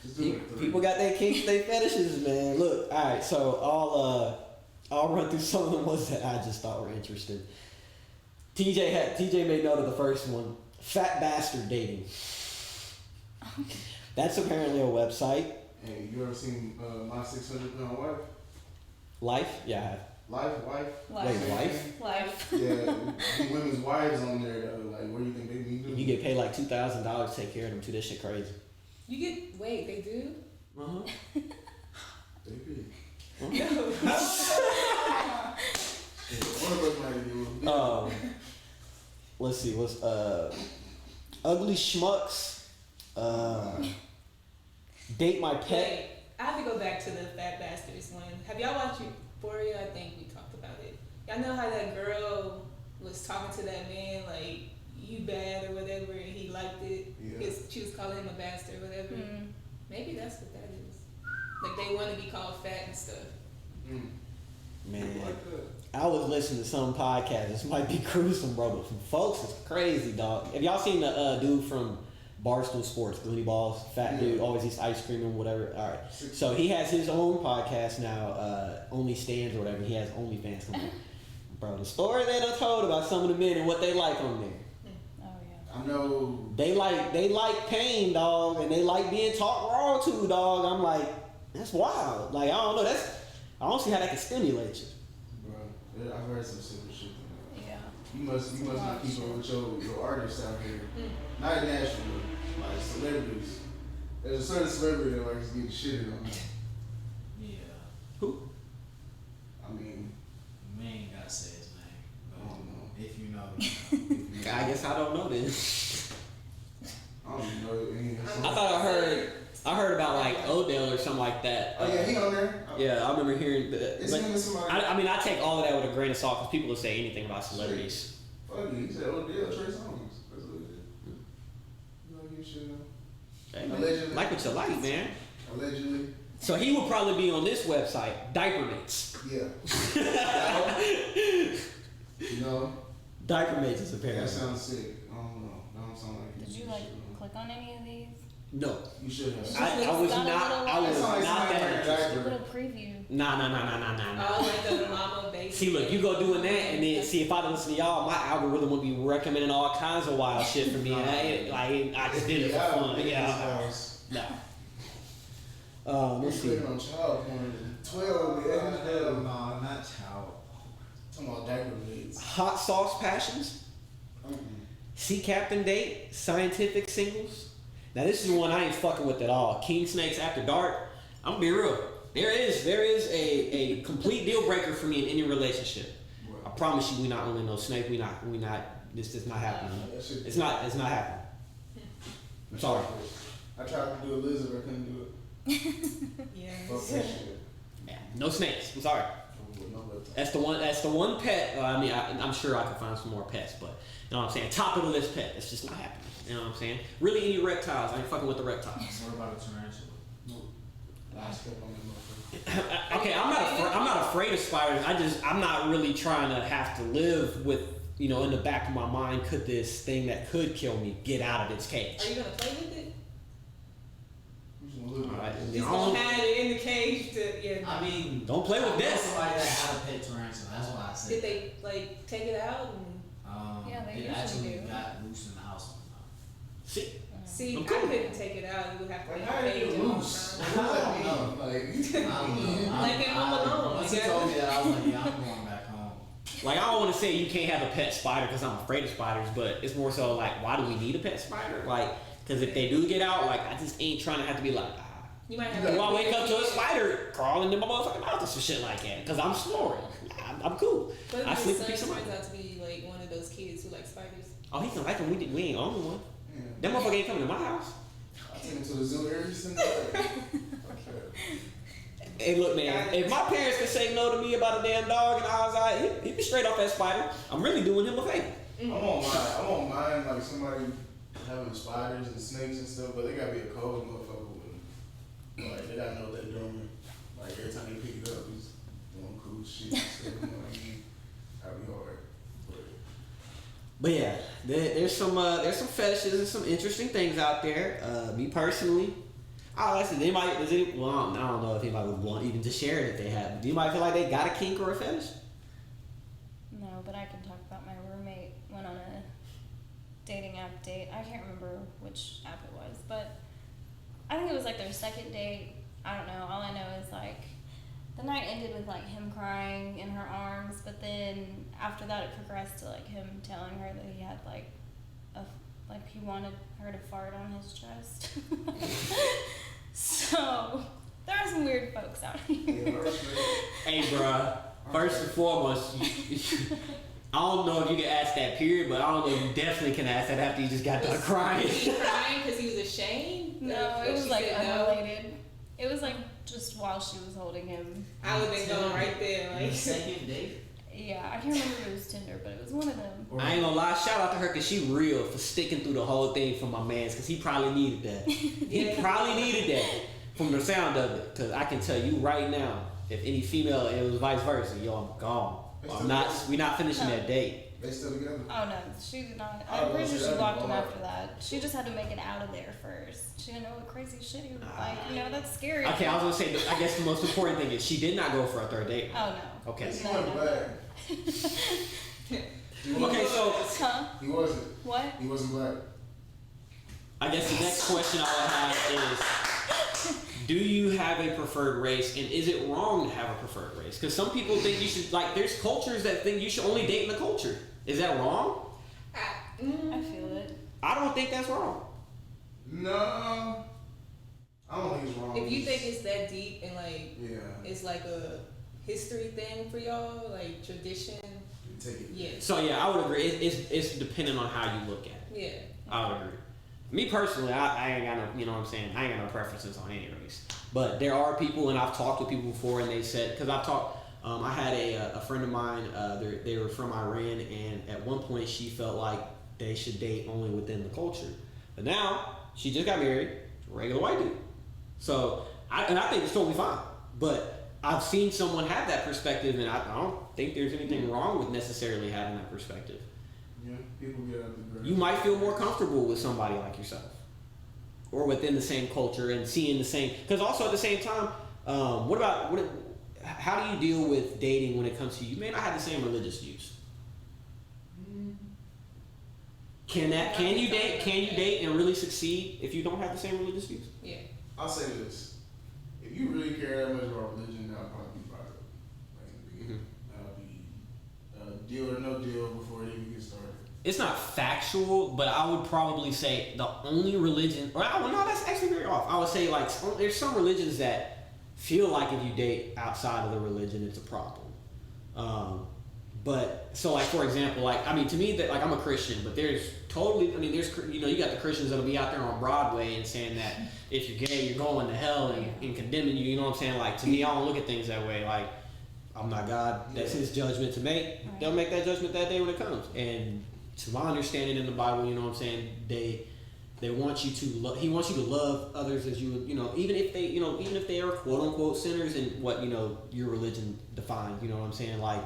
Speaker 4: Just do it.
Speaker 2: People got their kinks, their fetishes, man. Look, all right, so I'll run through some of the ones that I just thought were interesting. TJ made note of the first one, fat bastard dating. That's apparently a website.
Speaker 4: Hey, you ever seen My 600 Pound Wife?
Speaker 2: Life? Yeah, I have.
Speaker 4: Wife?
Speaker 2: Wait, wife?
Speaker 3: Life.
Speaker 4: Yeah, the women's wives on there though. Like, what do you think they be doing?
Speaker 2: You get paid like $2,000 to take care of them too. This shit crazy.
Speaker 5: You get they do?
Speaker 2: Uh-huh.
Speaker 4: They be.
Speaker 5: No.
Speaker 4: One of us might do.
Speaker 2: Let's see. What's ugly schmucks? Date my pet.
Speaker 5: Wait, I have to go back to the Fat Bastards one. Have y'all watched Euphoria? I think we talked about it. Y'all know how that girl was talking to that man like you bad or whatever, and he liked it.
Speaker 4: Yeah.
Speaker 5: She was calling him a bastard or whatever.
Speaker 3: Mm.
Speaker 5: Maybe that's what that is. Like they want to be called fat and stuff.
Speaker 2: Man,
Speaker 4: Like that.
Speaker 2: I was listening to some podcast. This might be gruesome, bro, but some folks is crazy, dog. Have y'all seen the dude from Barstool Sports, Goony Balls, fat
Speaker 4: Yeah.
Speaker 2: dude, always eats ice cream and whatever? All right. So he has his own podcast now, Only Stands or whatever. He has OnlyFans coming. Bro, the story they done told about some of the men and what they like on there.
Speaker 3: Oh yeah.
Speaker 4: I know.
Speaker 2: They like pain, dog, and they like being talked raw to, dog. I'm like, that's wild. Like, I don't know. I don't see how that can stimulate you.
Speaker 4: Bro, I've heard some silly shit.
Speaker 3: Yeah.
Speaker 4: You must not keep up with your artists out here. Not national, like celebrities. There's a certain celebrity that likes getting shitted on.
Speaker 6: Yeah.
Speaker 2: Who?
Speaker 4: I mean,
Speaker 6: We ain't gotta say his name.
Speaker 4: I
Speaker 6: But
Speaker 4: don't know.
Speaker 6: if you know, you know.
Speaker 2: I guess I don't know then.
Speaker 4: I don't even know any of his songs.
Speaker 2: I thought I heard about like Odell or something like that.
Speaker 4: Oh yeah, he on there.
Speaker 2: Yeah, I remember hearing that.
Speaker 4: It's him and somebody.
Speaker 2: I mean, I take all of that with a grain of salt because people will say anything about celebrities.
Speaker 4: Fuck you. He said Odell, Trey Songz. That's what it is. You like your shit now?
Speaker 2: Hey, man,
Speaker 4: Allegedly.
Speaker 2: like what you like, man.
Speaker 4: Allegedly.
Speaker 2: So he would probably be on this website, Diaper Mates.
Speaker 4: Yeah. You know,
Speaker 2: Diaper Mates is
Speaker 4: that
Speaker 2: apparently.
Speaker 4: sounds sick. I don't know. That don't sound like
Speaker 3: Did
Speaker 4: some
Speaker 3: you
Speaker 4: shit,
Speaker 3: like
Speaker 4: man.
Speaker 3: click on any of these?
Speaker 2: No,
Speaker 4: You should have.
Speaker 2: I was
Speaker 3: Got a
Speaker 2: not.
Speaker 3: little-
Speaker 2: I was
Speaker 4: That sounds like
Speaker 2: not
Speaker 4: somebody
Speaker 2: that
Speaker 4: wearing a
Speaker 2: interested.
Speaker 4: diaper.
Speaker 3: Little preview.
Speaker 2: Nah.
Speaker 5: Oh, like the mama baby.
Speaker 2: See, look, you go doing that, and then see if I don't listen to y'all, my algorithm would be recommending all kinds of wild shit for me. And I just did it for fun. Yeah.
Speaker 4: No.
Speaker 2: Let's see.
Speaker 4: Clicking on child porn. 12, man.
Speaker 6: Hell no, not child.
Speaker 4: Talking about diaper leads.
Speaker 2: Hot sauce passions. Sea captain date. Scientific singles. Now this is one I ain't fucking with at all. King Snakes After Dark. I'm gonna be real. There is a complete deal breaker for me in any relationship. I promise you, we not only know snake. We not. This is not happening. It's not happening. I'm sorry.
Speaker 4: I tried to do a lizard, I couldn't do it.
Speaker 5: Yeah.
Speaker 4: Fuck that shit.
Speaker 2: Yeah, no snakes. I'm sorry.
Speaker 4: No reptile.
Speaker 2: That's the one pet. I mean, I'm sure I could find some more pets, but you know what I'm saying. Top of the list pet. It's just not happening. You know what I'm saying. Really, any reptiles? I ain't fucking with the reptiles.
Speaker 6: What about a tarantula?
Speaker 4: Last step on that motherfucker.
Speaker 2: Okay, I'm not afraid of spiders. I'm not really trying to have to live with, you know, in the back of my mind, could this thing that could kill me get out of its cage?
Speaker 5: Are you gonna play with it?
Speaker 4: I'm just gonna look
Speaker 2: All right,
Speaker 4: at it.
Speaker 5: Just gonna have it in the cage to yeah.
Speaker 6: I mean,
Speaker 2: Don't play with
Speaker 6: I know
Speaker 2: death.
Speaker 6: somebody that had a pet tarantula. That's why I said.
Speaker 5: Did they like take it out? And
Speaker 3: Yeah, they
Speaker 6: it
Speaker 3: usually
Speaker 6: actually
Speaker 3: do.
Speaker 6: got loose in the house one
Speaker 2: See,
Speaker 5: see,
Speaker 2: I'm
Speaker 5: I
Speaker 2: cool.
Speaker 5: couldn't take it out. You would have to
Speaker 4: Like,
Speaker 5: leave
Speaker 4: how
Speaker 5: the
Speaker 4: did
Speaker 5: cage
Speaker 4: it
Speaker 5: all the
Speaker 4: loose?
Speaker 5: time.
Speaker 4: What does that mean? Like,
Speaker 6: time. I don't know.
Speaker 5: Like in Home Alone,
Speaker 6: Once
Speaker 5: you
Speaker 6: he
Speaker 5: got-
Speaker 6: told me that, I was like, yeah, I'm going back home.
Speaker 2: like I don't want to say you can't have a pet spider because I'm afraid of spiders, but it's more so like, why do we need a pet spider? Like, because if they do get out, like I just ain't trying to have to be like,
Speaker 5: You might have.
Speaker 2: Well, I wake up to a spider crawling in my motherfucking mouth or some shit like that because I'm snoring. I'm cool.
Speaker 5: But
Speaker 2: I
Speaker 5: if
Speaker 2: sleep
Speaker 5: your
Speaker 2: with peace of
Speaker 5: son
Speaker 2: mind.
Speaker 5: turns out to be like one of those kids who like spiders.
Speaker 2: Oh, he can like them. We ain't own one.
Speaker 4: Yeah.
Speaker 2: That motherfucker ain't coming to my house.
Speaker 4: I take him to the zoo every single day.
Speaker 2: Hey, look, man. If my parents could say no to me about a damn dog and I was like, he'd be straight off that spider. I'm really doing him a favor.
Speaker 4: I won't mind like somebody having spiders and snakes and stuff, but they gotta be a cold motherfucker with them. Like they gotta know what they're doing. Like every time they pick it up, he's doing cool shit and stuff. You know what I mean? That'd be hard.
Speaker 2: But yeah, there's some fetishes and some interesting things out there. Me personally, well, I don't know if anybody would want even to share it if they have. Do anybody feel like they got a kink or a fetish?
Speaker 3: No, but I can talk about my roommate went on a dating app date. I can't remember which app it was, but I think it was like their second date. I don't know. All I know is like the night ended with like him crying in her arms, but then after that it progressed to like him telling her that he had like he wanted her to fart on his chest. So there are some weird folks out here.
Speaker 2: Hey, bruh. First and foremost, I don't know if you can ask that period, but I don't know if you definitely can ask that after you just got done crying.
Speaker 5: Was he crying because he was ashamed?
Speaker 3: No, it was
Speaker 5: She
Speaker 3: like
Speaker 5: said no?
Speaker 3: unrelated. It was like just while she was holding him.
Speaker 5: I would have been going right there. Like,
Speaker 6: Second date.
Speaker 3: Yeah, I can't remember if it was Tinder, but it was one of them.
Speaker 2: I ain't gonna lie, shout out to her because she real for sticking through the whole thing for my mans because he probably needed that. He probably needed that from the sound of it because I can tell you right now, if any female, and it was vice versa, yo, I'm gone. We're not finishing that date.
Speaker 4: They still together?
Speaker 3: Oh no, she did not.
Speaker 4: Oh,
Speaker 3: I'm pretty sure
Speaker 4: well,
Speaker 3: she blocked him
Speaker 4: bar.
Speaker 3: after that. She just had to make it out of there first. She didn't know what crazy shit he was like. You know, that's scary.
Speaker 2: Okay, I was gonna say, I guess the most important thing is she did not go for a third date.
Speaker 3: Oh no.
Speaker 2: Okay.
Speaker 4: He went black.
Speaker 2: Okay, so
Speaker 3: Huh?
Speaker 4: He wasn't.
Speaker 3: What?
Speaker 4: He wasn't black.
Speaker 2: I guess the next question I would have is, do you have a preferred race, and is it wrong to have a preferred race? Because some people think you should, like, there's cultures that think you should only date in the culture. Is that wrong?
Speaker 3: I feel it.
Speaker 2: I don't think that's wrong.
Speaker 4: No. I don't think it's wrong.
Speaker 5: if you think it's that deep and like
Speaker 4: Yeah.
Speaker 5: it's like a history thing for y'all, like tradition,
Speaker 4: You take it.
Speaker 5: yeah,
Speaker 2: So yeah, I would agree. It's dependent on how you look at it.
Speaker 5: yeah.
Speaker 2: I would agree. Me personally, I ain't got no, you know what I'm saying? I ain't got no preferences on any race. But there are people, and I've talked with people before, and they said, because I've talked, I had a friend of mine, they were from Iran, and at one point she felt like they should date only within the culture. But now, she just got married to a regular white dude. So, I think it's totally fine. But I've seen someone have that perspective, and I don't think there's anything wrong with necessarily having that perspective.
Speaker 4: Yeah. People get out of the ground.
Speaker 2: You might feel more comfortable with somebody like yourself, or within the same culture and seeing the same. Because also at the same time, how do you deal with dating when it comes to you may not have the same religious views? Can you date and really succeed if you don't have the same religious views?
Speaker 5: Yeah.
Speaker 4: I'll say this: if you really care that much about religion, that'll probably be brought up. Like in the beginning, that'll be deal or no deal before it even gets started.
Speaker 2: It's not factual, but I would probably say the only religion, or no, that's actually very off. I would say like there's some religions that feel like if you date outside of the religion, it's a problem. But so like for example, like I mean to me that like I'm a Christian, but there's you got the Christians that'll be out there on Broadway and saying that if you're gay, you're going to hell and condemning you. You know what I'm saying? Like to me, I don't look at things that way. Like I'm not God. That's His judgment to make.
Speaker 3: Right.
Speaker 2: They'll make that judgment that day when it comes. And to my understanding in the Bible, you know what I'm saying? They want you to He wants you to love others as you would, even if they are quote unquote sinners in what your religion defines. You know what I'm saying? Like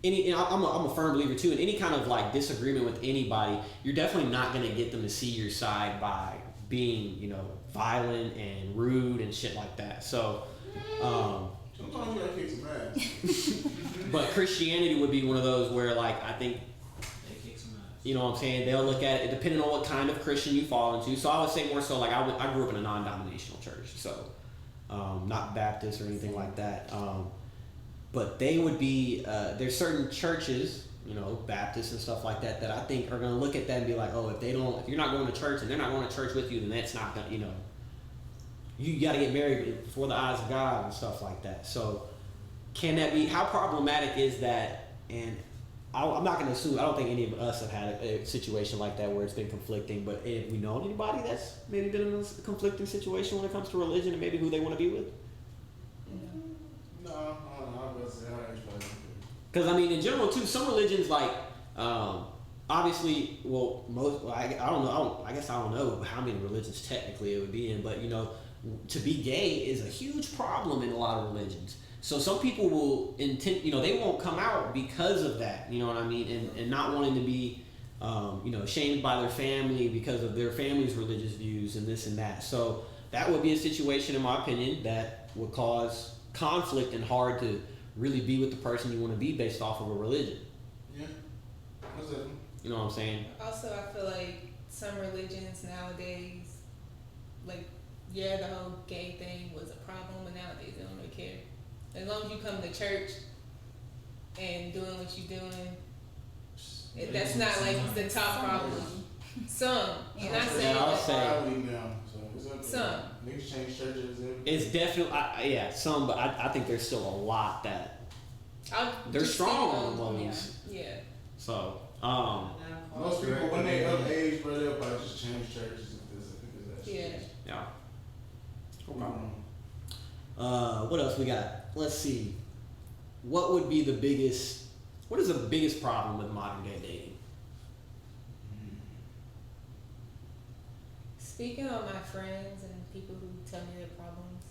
Speaker 2: I'm a firm believer too. In any kind of like disagreement with anybody, you're definitely not gonna get them to see your side by being violent and rude and shit like that. So.
Speaker 4: Sometimes you gotta kick some ass.
Speaker 2: But Christianity would be one of those where like I think. You know what I'm saying? They'll look at it depending on what kind of Christian you fall into. So I would say more so like I grew up in a non-denominational church, so not Baptist or anything like that. But they would be there's certain churches, Baptists and stuff like that I think are gonna look at that and be like, oh, if you're not going to church and they're not going to church with you, then that's not gonna, you got to get married before the eyes of God and stuff like that. So can that be, how problematic is that? And I'm not going to assume, I don't think any of us have had a situation like that where it's been conflicting, but if we know anybody that's maybe been in a conflicting situation when it comes to religion and maybe who they want to be with?
Speaker 4: No, I don't know. I was saying I ain't.
Speaker 2: Because I mean, in general too, some religions like, obviously, well, most, I don't know, I guess I don't know how many religions technically it would be in, but you know, to be gay is a huge problem in a lot of religions. So some people will intend, you know, they won't come out because of that, you know what I mean, and not wanting to be, you know, shamed by their family because of their family's religious views and this and that. So that would be a situation, in my opinion, that would cause conflict and hard to really be with the person you want to be based off of a religion.
Speaker 4: Yeah, that's it.
Speaker 2: You know what I'm saying?
Speaker 5: Also, I feel like some religions nowadays, like, yeah, the whole gay thing was a problem, but nowadays they don't really care. As long as you come to church and doing what you're doing, that's not like the top problem. Some, you're not saying
Speaker 2: I'll
Speaker 5: that.
Speaker 2: say
Speaker 5: Some.
Speaker 4: Niggas change churches.
Speaker 2: it's definitely, yeah, some, but I think there's still a lot that they're
Speaker 5: just
Speaker 2: strong
Speaker 5: speak
Speaker 2: on
Speaker 5: on-
Speaker 2: ones.
Speaker 5: Yeah.
Speaker 2: So,
Speaker 4: Most people, when they of age, bro, they'll probably just change churches if
Speaker 5: Yeah.
Speaker 2: yeah.
Speaker 4: Mm-hmm.
Speaker 2: What else we got? Let's see. What is the biggest problem with modern day dating?
Speaker 5: Speaking of my friends and people who tell me their problems,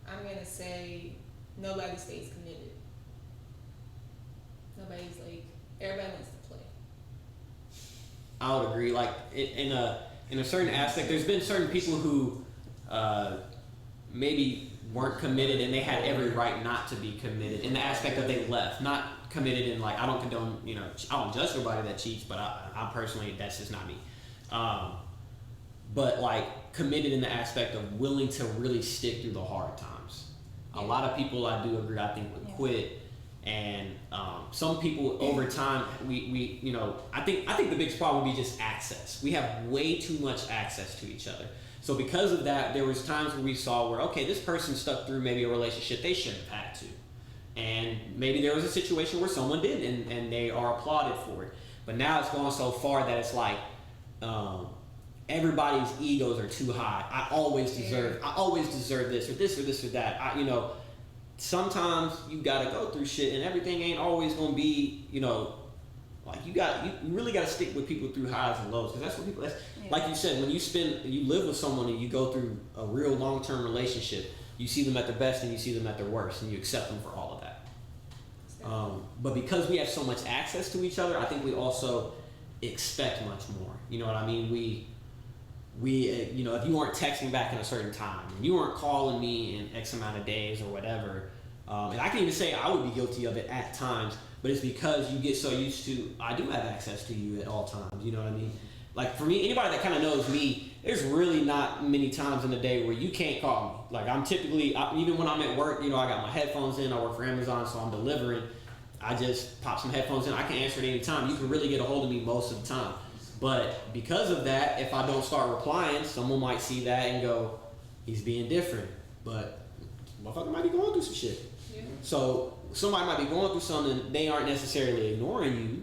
Speaker 5: I'm gonna say nobody stays committed. Nobody's like, everybody wants to play.
Speaker 2: I would agree. Like in a certain aspect, there's been certain people who maybe weren't committed and they had every right not to be committed in the aspect that they left. Not committed in like, I don't condone, you know, I don't judge nobody that cheats, but I personally, that's just not me. But like committed in the aspect of willing to really stick through the hard times. A lot of people, I do agree, I think would quit. And some people over time, we you know, I think the biggest problem would be just access. We have way too much access to each other. So because of that, there was times where we saw where, okay, this person stuck through maybe a relationship they shouldn't have had to. And maybe there was a situation where someone did and they are applauded for it. But now it's gone so far that it's like everybody's egos are too high. I always deserve this or this or this or that. You know, sometimes you gotta go through shit and everything ain't always gonna be, you know, like you really gotta stick with people through highs and lows, because that's what people, like you said, when you live with someone and you go through a real long-term relationship, you see them at their best and you see them at their worst and you accept them for all of that. But because we have so much access to each other, I think we also expect much more. You know what I mean? We you know, if you weren't texting back in a certain time, and you weren't calling me in X amount of days or whatever, and I can even say I would be guilty of it at times, but it's because you get so used to, I do have access to you at all times, you know what I mean? Like for me, anybody that kind of knows me, there's really not many times in the day where you can't call me. Like I'm typically, even when I'm at work, you know, I got my headphones in, I work for Amazon, so I'm delivering, I just pop some headphones in, I can answer at any time. You can really get a hold of me most of the time. But because of that, if I don't start replying, someone might see that and go, he's being different. But motherfucker might be going through some shit. Yeah. So somebody might be going through something, they aren't necessarily ignoring you,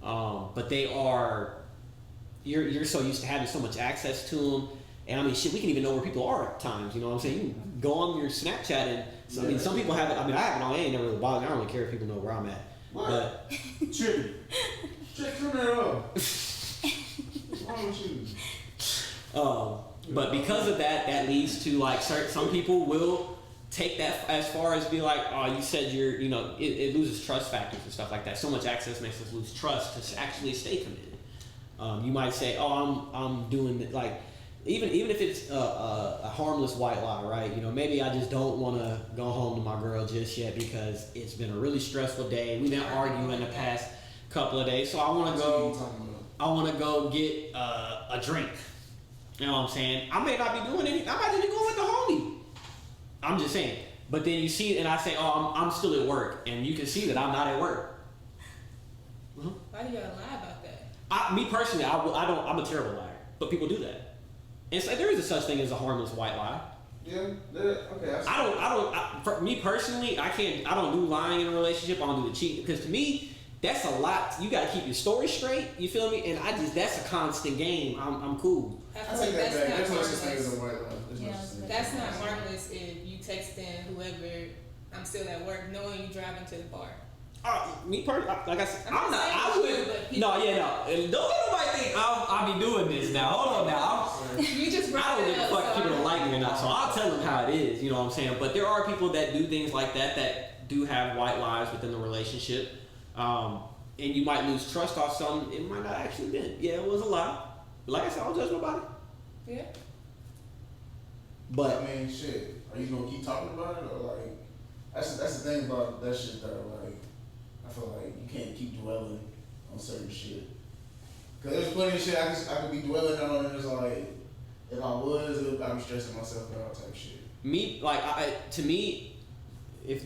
Speaker 2: but they are, you're so used to having so much access to them. And I mean, shit, we can even know where people are at times, you know what I'm saying? You can go on your Snapchat and, I mean, some people have it, I mean, I have it on, it ain't never really bothered me. I don't really care if people know where I'm at.
Speaker 4: What?
Speaker 2: But
Speaker 4: Trippy. Turn that up. What's wrong with you?
Speaker 2: But because of that, that leads to like some people will take that as far as be like, oh, you said you're, you know, it loses trust factors and stuff like that. So much access makes us lose trust to actually stay committed. You might say, oh, I'm doing it, like, even if it's a harmless white lie, right? You know, maybe I just don't want to go home to my girl just yet because it's been a really stressful day. We've been arguing in the past couple of days, so I want to go get a drink. You know what I'm saying? I may not be doing anything. I might just be going with the homie. I'm just saying. But then you see, and I say, oh, I'm still at work, and you can see that I'm not at work.
Speaker 5: Why do you gotta lie about that?
Speaker 2: Me personally, I'm a terrible liar, but people do that. And so there is a such thing as a harmless white lie.
Speaker 4: Yeah. Okay.
Speaker 2: For me personally, I don't do lying in a relationship. I don't do the cheating because to me, that's a lot. You got to keep your story straight. You feel me? And that's a constant game. I'm cool.
Speaker 5: I
Speaker 4: I
Speaker 5: feel
Speaker 4: take
Speaker 5: like
Speaker 4: that back. There's
Speaker 5: that's
Speaker 4: no
Speaker 5: not
Speaker 4: such thing as
Speaker 5: marvelous.
Speaker 4: a white lie. There's no
Speaker 3: Yeah,
Speaker 4: such thing.
Speaker 5: That's not marvelous if you texting whoever, I'm still at work, knowing you driving to the bar.
Speaker 2: Me personally, like I said,
Speaker 5: I'm not saying
Speaker 2: I
Speaker 5: you,
Speaker 2: would.
Speaker 5: but people-
Speaker 2: No, yeah, no. And don't let nobody think I'll be doing this now. Hold on now.
Speaker 5: You just
Speaker 2: I
Speaker 5: brought
Speaker 2: don't
Speaker 5: it
Speaker 2: give a
Speaker 5: up,
Speaker 2: fuck
Speaker 5: so
Speaker 2: if people
Speaker 5: I'm-
Speaker 2: don't like me or not, so I'll tell them how it is, you know what I'm saying? But there are people that do things like that do have white lies within the relationship. And you might lose trust off something it might not actually been. Yeah, it was a lie. But like I said, I don't judge nobody.
Speaker 5: Yeah.
Speaker 2: But
Speaker 4: I mean, shit. Are you gonna keep talking about it, or like? That's the thing about that shit though. Like, I feel like you can't keep dwelling on certain shit. Cause there's plenty of shit I could be dwelling on, and it's like, if I was, I'd be stressing myself out type shit.
Speaker 2: me, like, to me,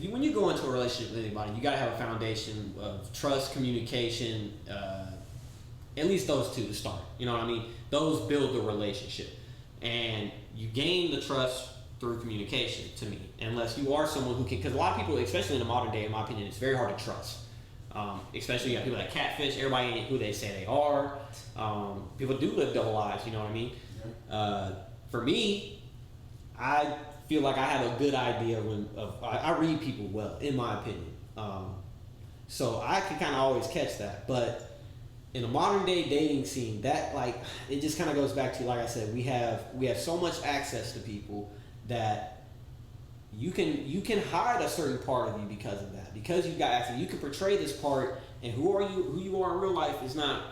Speaker 2: when you go into a relationship with anybody, you gotta have a foundation of trust, communication, at least those two to start. You know what I mean? Those build the relationship, and you gain the trust through communication. To me, unless you are someone who can, because a lot of people, especially in the modern day, in my opinion, it's very hard to trust. Especially you got people that catfish. Everybody ain't who they say they are. People do live double lives. You know what I mean?
Speaker 4: Yeah.
Speaker 2: For me, I feel like I have a good idea I read people well, in my opinion. So I can kind of always catch that. But in the modern day dating scene, that like it just kind of goes back to, like I said, we have so much access to people that you can hide a certain part of you because of that. Because you got access, you can portray this part, and who you are in real life is not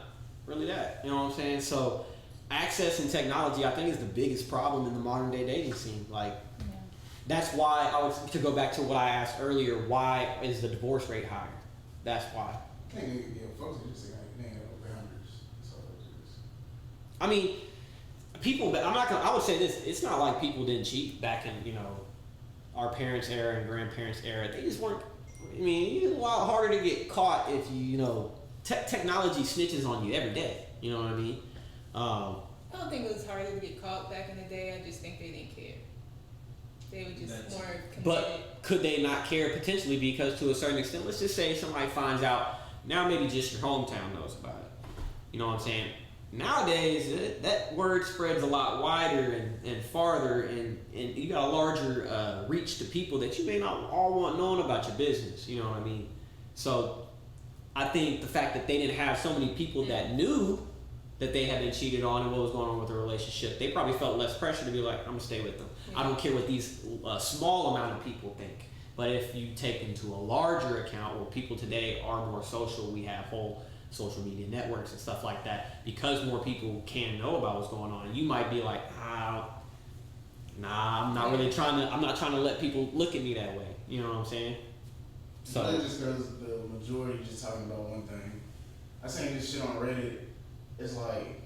Speaker 2: really that. You know what I'm saying? So access and technology, I think, is the biggest problem in the modern day dating scene. Like, that's why to go back to what I asked earlier, why is the divorce rate higher? That's why.
Speaker 4: Can't even get folks just say like, ain't got no boundaries. So it's
Speaker 2: I mean, people, but I would say this, it's not like people didn't cheat back in, our parents' era and grandparents' era. They just weren't, it's a lot harder to get caught if technology snitches on you every day. You know what I mean?
Speaker 5: I don't think it was harder to get caught back in the day. I just think they didn't care. They were just more committed.
Speaker 2: But could they not care potentially because to a certain extent, let's just say somebody finds out, now maybe just your hometown knows about it. You know what I'm saying? Nowadays, that word spreads a lot wider and farther, and you got a larger reach to people that you may not all want knowing about your business. You know what I mean? So I think the fact that they didn't have so many people that knew that they had been cheated on and what was going on with the relationship, they probably felt less pressure to be like, I'm gonna stay with them. I don't care what these small amount of people think. But if you take into a larger account where people today are more social, we have whole social media networks and stuff like that, because more people can know about what's going on, you might be like, I'm not trying to let people look at me that way. You know what I'm saying? So
Speaker 4: not just because the majority just talking about one thing. I seen this shit on Reddit. It's like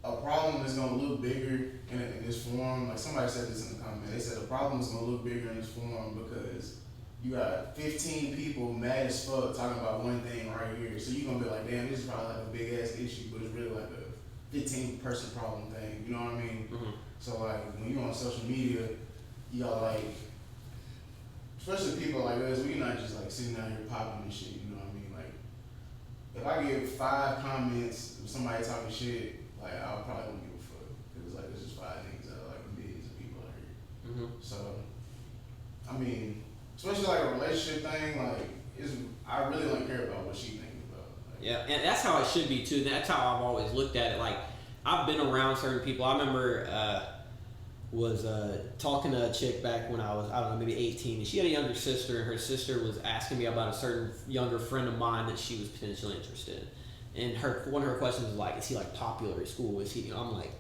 Speaker 4: a problem is gonna look bigger in this form. Like somebody said this in the comment. They said the problem is gonna look bigger in this form because you got 15 people mad as fuck talking about one thing right here. So you're gonna be like, damn, this is probably like a big ass issue, but it's really like a 15-person problem thing. You know what I mean?
Speaker 2: mm-hmm.
Speaker 4: So like when you're on social media, you got like, especially people like us, we not just like sitting out here popping and shit. You know what I mean? Like if I get 5 comments of somebody talking shit, like I probably won't give a fuck. It was like it's just 5 niggas out of like millions of people out here.
Speaker 2: Mm-hmm.
Speaker 4: So I mean, especially like a relationship thing, like I really don't care about what she thinks about. Like,
Speaker 2: Yeah, and that's how it should be too. That's how I've always looked at it. Like I've been around certain people. I remember was talking to a chick back when I was, I don't know, maybe 18, and she had a younger sister, and her sister was asking me about a certain younger friend of mine that she was potentially interested in. And one of her questions was like, is he like popular at school? Is he? I'm like,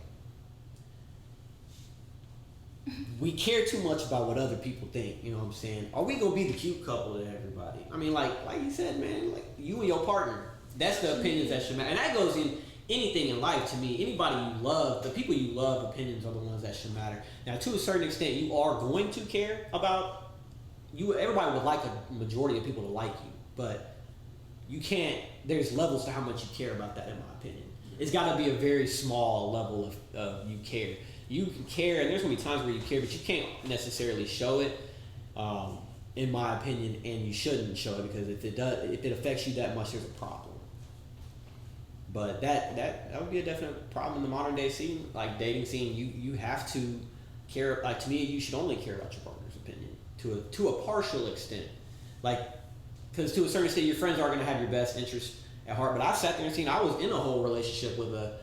Speaker 2: we care too much about what other people think. You know what I'm saying? Are we gonna be the cute couple to everybody? I mean, like you said, man, like you and your partner. That's the opinions that should matter, and that goes in anything in life. To me, anybody you love, the people you love, opinions are the ones that should matter. Now, to a certain extent, you are going to care about you. Everybody would like a majority of people to like you, but you can't. There's levels to how much you care about that, in my opinion. It's got to be a very small level of you care. you can care, and there's gonna be times where you care, but you can't necessarily show it. In my opinion, and you shouldn't show it because if it affects you that much, there's a problem. But that would be a definite problem in the modern day scene, like dating scene. You have to care. Like to me, you should only care about your partner's opinion to a partial extent, like because to a certain extent, your friends are going to have your best interest at heart. But I've sat there and seen I was in a whole relationship with the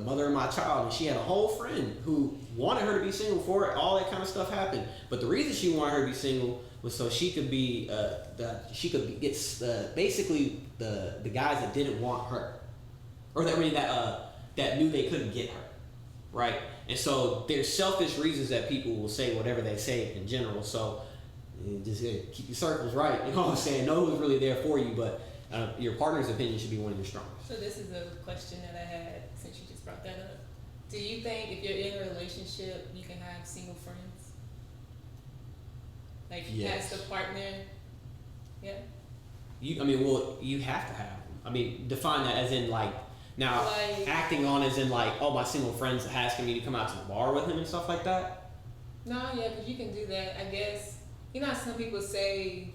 Speaker 2: mother of my child, and she had a whole friend who wanted her to be single for it. All that kind of stuff happened, but the reason she wanted her to be single was so she could be basically the guys that didn't want her, or that knew they couldn't get her, right? And so there's selfish reasons that people will say whatever they say in general. So just keep your circles right. You know what I'm saying? Know who's really there for you, but your partner's opinion should be one of your strongest.
Speaker 5: So this is a question that I had since you just brought that up. Do you think if you're in a relationship, you can have single friends? Like
Speaker 2: yes.
Speaker 5: as the partner? Yeah.
Speaker 2: You have to have them. I mean, define that as in like acting on as in like, oh, my single friend's asking me to come out to the bar with him and stuff like that.
Speaker 5: No, yeah, because you can do that. I guess you know how some people say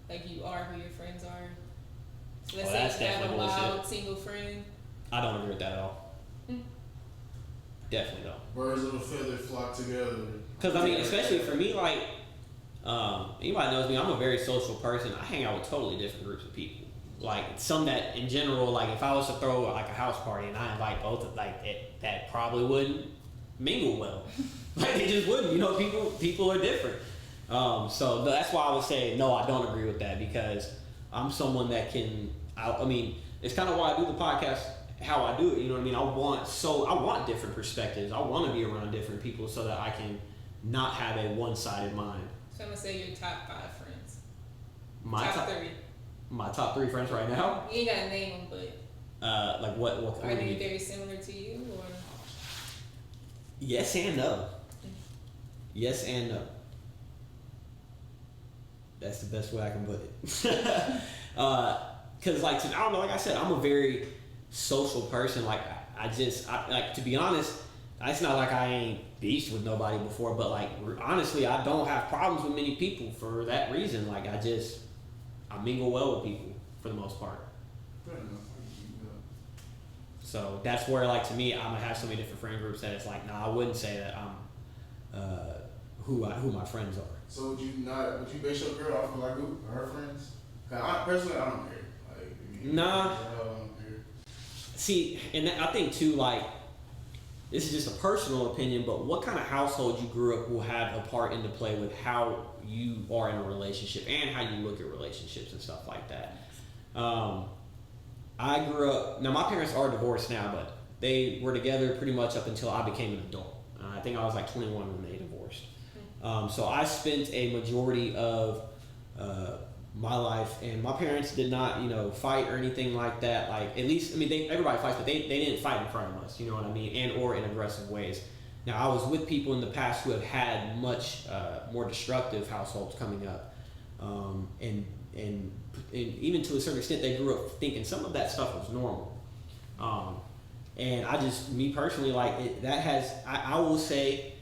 Speaker 5: like you are who your friends are. So let's say you have a wild single friend. I
Speaker 2: don't agree with that at all. Definitely don't.
Speaker 4: Birds of a feather flock together.
Speaker 2: Because I mean, especially for me, like anybody knows me, I'm a very social person. I hang out with totally different groups of people. Like some that in general, like if I was to throw like a house party and I invite both of that probably wouldn't mingle well. Like they just wouldn't. You know, people are different. So that's why I would say no, I don't agree with that because I'm someone that can. I mean, it's kind of why I do the podcast. How I do it, you know what I mean? I want different perspectives. I want to be around different people so that I can not have a one-sided mind.
Speaker 5: So I'm gonna say your top 5 friends.
Speaker 2: My top 3. My top 3 friends right now.
Speaker 5: You ain't gotta name them, but
Speaker 2: like what
Speaker 5: are they very similar to you, or?
Speaker 2: Yes and no. Yes and no. That's the best way I can put it. Because like I don't know, like I said, I'm a very social person. Like like to be honest, it's not like I ain't beefed with nobody before, but like honestly, I don't have problems with many people for that reason. Like I mingle well with people for the most part. So that's where like to me, I'm gonna have so many different friend groups that it's like, nah, I wouldn't say that I'm who my friends are.
Speaker 4: So would you base your girl off of like her friends? Cause I don't care. Like
Speaker 2: nah.
Speaker 4: I don't care.
Speaker 2: See, and I think too, like, this is just a personal opinion, but what kind of household you grew up will have a part into play with how you are in a relationship and how you look at relationships and stuff like that. I grew up, now my parents are divorced now, but they were together pretty much up until I became an adult. I think I was like 21 when they divorced. So I spent a majority of my life, and my parents did not, fight or anything like that. Like at least, I mean, everybody fights, but they didn't fight in front of us. You know what I mean? And or in aggressive ways. Now I was with people in the past who have had much more destructive households coming up, and even to a certain extent, they grew up thinking some of that stuff was normal. And me personally, like that has, I will say.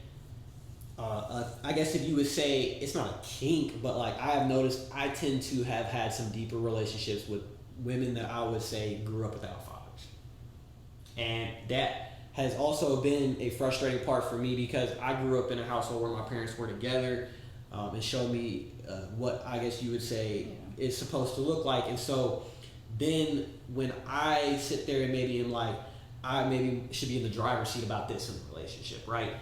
Speaker 2: I guess if you would say it's not a kink, but like I have noticed, I tend to have had some deeper relationships with women that I would say grew up without fathers, and that has also been a frustrating part for me because I grew up in a household where my parents were together and showed me what I guess you would say is supposed to look like, and so then when I sit there and maybe am like, I maybe should be in the driver's seat about this in a relationship, right?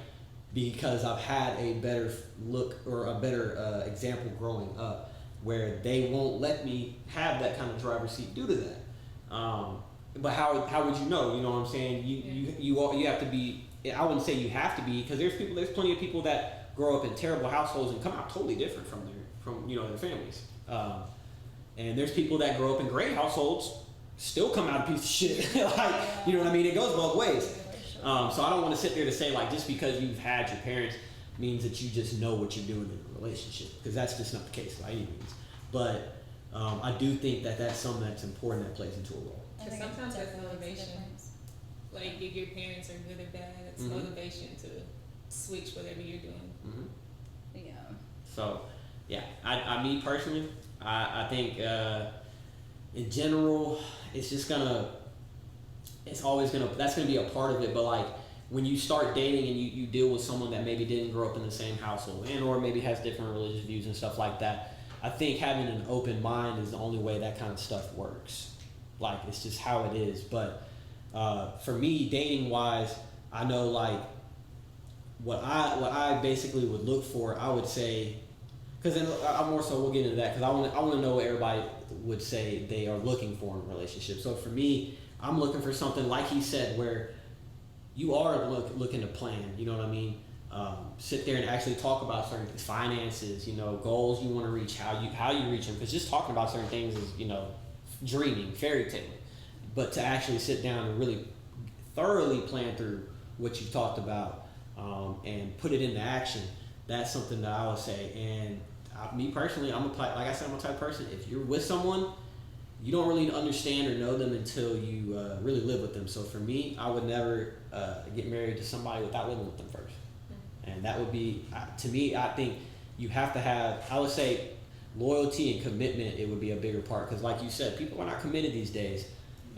Speaker 2: Because I've had a better look or a better example growing up where they won't let me have that kind of driver's seat due to that. But how would you know? You know what I'm saying? You have to be, I wouldn't say you have to be, because there's plenty of people that grow up in terrible households and come out totally different from their families. And there's people that grow up in great households, still come out a piece of shit. Like, you know what I mean? It goes both ways. So I don't want to sit there to say like just because you've had your parents means that you just know what you're doing in a relationship, because that's just not the case by any means. But I do think that that's something that's important that plays into a role.
Speaker 5: Because sometimes that's motivation. Like if your parents are good or bad, it's motivation to switch whatever you're doing.
Speaker 3: Yeah.
Speaker 2: So, yeah, me personally, I think in general, it's always that's gonna be a part of it. But like when you start dating and you deal with someone that maybe didn't grow up in the same household and or maybe has different religious views and stuff like that, I think having an open mind is the only way that kind of stuff works. Like it's just how it is. But for me, dating wise, I know like what I basically would look for. I would say, because then I'm more so we'll get into that because I want to know what everybody would say they are looking for in a relationship. So for me, I'm looking for something like he said where you are looking to plan. You know what I mean? Sit there and actually talk about certain things, finances, goals you want to reach, how you reach them. Because just talking about certain things is dreaming, fairy tale. But to actually sit down and really thoroughly plan through what you've talked about and put it into action, that's something that I would say. And me personally, I'm a type of person. If you're with someone, you don't really understand or know them until you really live with them. So for me, I would never get married to somebody without living with them first. And that would be, to me, I think you have to have, I would say, loyalty and commitment. It would be a bigger part because, like you said, people are not committed these days.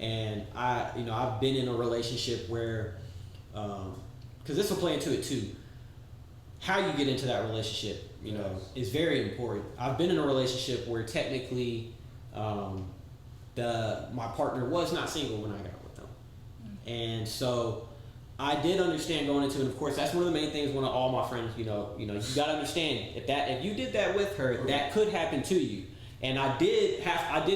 Speaker 2: And I've been in a relationship where, because this will play into it too. How you get into that relationship, is very important. I've been in a relationship where technically, my partner was not single when I got with them, and so I did understand going into it. And of course, that's one of the main things. One of all my friends, you got to understand if you did that with her, that could happen to you. And I did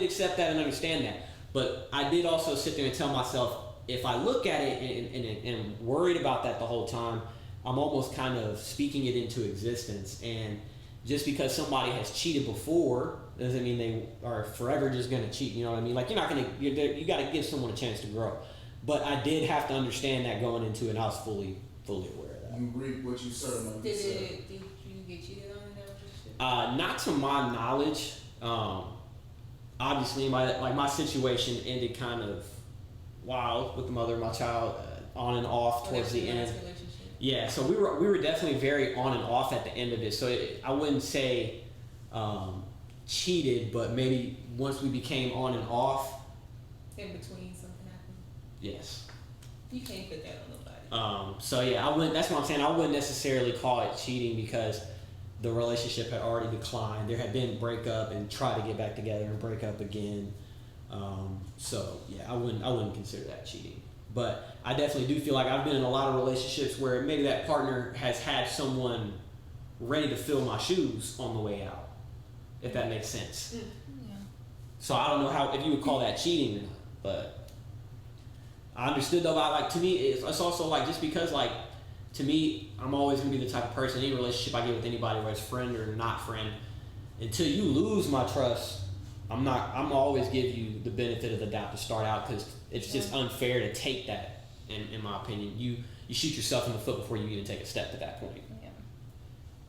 Speaker 2: accept that and understand that. But I did also sit there and tell myself, if I look at it and worried about that the whole time, I'm almost kind of speaking it into existence. And just because somebody has cheated before doesn't mean they are forever just going to cheat. You know what I mean? Like you got to give someone a chance to grow. But I did have to understand that going into it, and I was fully aware of that.
Speaker 4: You reap what you sow.
Speaker 5: Did you get cheated on in that relationship?
Speaker 2: Not to my knowledge. Obviously, my situation ended kind of wild with the mother of my child, on and off towards the end. Yeah, so we were definitely very on and off at the end of it. So I wouldn't say cheated, but maybe once we became on and off.
Speaker 5: In between, something happened.
Speaker 2: Yes.
Speaker 5: You can't put that on nobody.
Speaker 2: So yeah, that's what I'm saying. I wouldn't necessarily call it cheating because the relationship had already declined. There had been breakup and try to get back together and break up again. So yeah, I wouldn't consider that cheating. But I definitely do feel like I've been in a lot of relationships where maybe that partner has had someone ready to fill my shoes on the way out, if that makes sense.
Speaker 3: Yeah.
Speaker 2: So I don't know if you would call that cheating or not, but I understood though. To me, it's also like just because to me, I'm always gonna be the type of person, any relationship I get with anybody, whether it's friend or not friend, until you lose my trust, I'm always give you the benefit of the doubt to start out because it's just unfair to take that. In my opinion, you shoot yourself in the foot before you even take a step to that point.
Speaker 3: Yeah.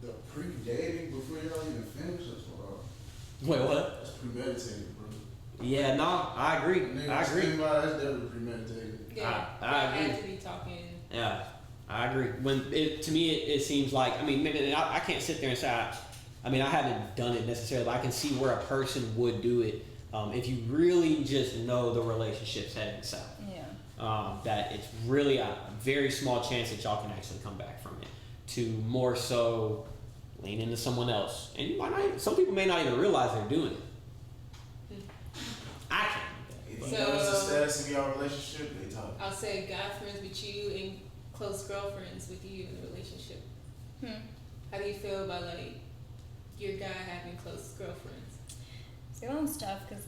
Speaker 4: The pre-dating before y'all even finish, that's what
Speaker 2: Wait, what?
Speaker 4: That's premeditated, bro.
Speaker 2: Yeah, no, I agree. I agree.
Speaker 4: That's definitely premeditated.
Speaker 5: Yeah,
Speaker 2: I agree.
Speaker 5: had to be talking.
Speaker 2: Yeah, I agree. To me, it seems like, maybe I can't sit there and say, I haven't done it necessarily, but I can see where a person would do it if you really just know the relationship's heading south.
Speaker 3: Yeah.
Speaker 2: That it's really a very small chance that y'all can actually come back from it to more so lean into someone else. And some people may not even realize they're doing it. I can't.
Speaker 4: If you notice the status of your relationship, they talk.
Speaker 5: I'll say guy friends with you and close girlfriends with you in the relationship. How do you feel about your guy having close girlfriends?
Speaker 3: Feeling stuff because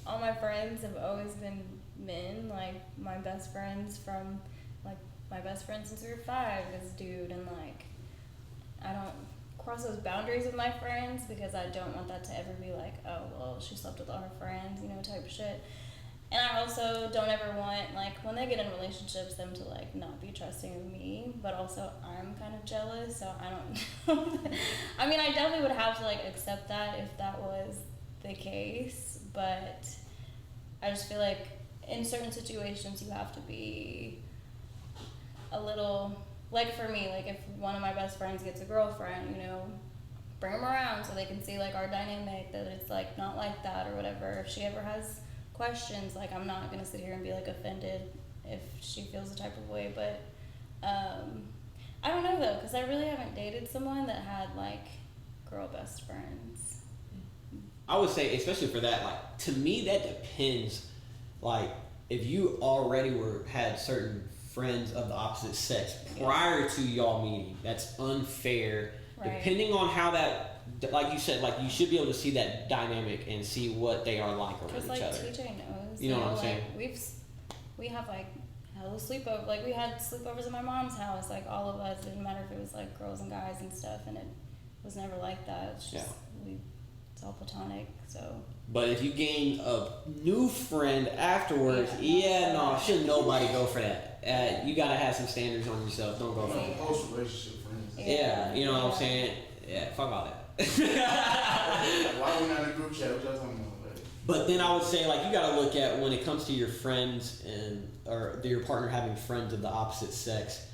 Speaker 3: all my friends have always been men. My best friends from my best friend since we were 5 is a dude, and I don't cross those boundaries with my friends because I don't want that to ever be oh well, she slept with all her friends, type of shit. And I also don't ever want when they get in relationships them to not be trusting of me, but also I'm kind of jealous, so I don't I definitely would have to accept that if that was the case, but I just feel in certain situations you have to be a little, like for me, like if one of my best friends gets a girlfriend, you know, bring them around so they can see like our dynamic, that it's like not like that or whatever. If she ever has questions, like I'm not gonna sit here and be like offended if she feels a type of way. But I don't know though, because I really haven't dated someone that had like girl best friends.
Speaker 2: I would say, especially for that, like to me that depends. Like if you already had certain friends of the opposite sex prior to y'all meeting, that's unfair.
Speaker 3: Right.
Speaker 2: Depending on how that, like you said, like you should be able to see that dynamic and see what they are like around
Speaker 3: Because
Speaker 2: each
Speaker 3: like
Speaker 2: other.
Speaker 3: TJ knows,
Speaker 2: You know what I'm
Speaker 3: like,
Speaker 2: saying?
Speaker 3: We have like hella sleepover. Like we had sleepovers at my mom's house. Like all of us. It didn't matter if it was like girls and guys and stuff, and it was never like that. It's just it's all platonic. So.
Speaker 2: But if you gain a new friend afterwards, shouldn't nobody go for that. You gotta have some standards on yourself. Don't go for it.
Speaker 4: Post relationship friends.
Speaker 2: Yeah, you know what I'm saying? Yeah, fuck all that.
Speaker 4: Why we not in a group chat? What y'all talking about?
Speaker 2: But then I would say, like, you gotta look at when it comes to your friends or your partner having friends of the opposite sex.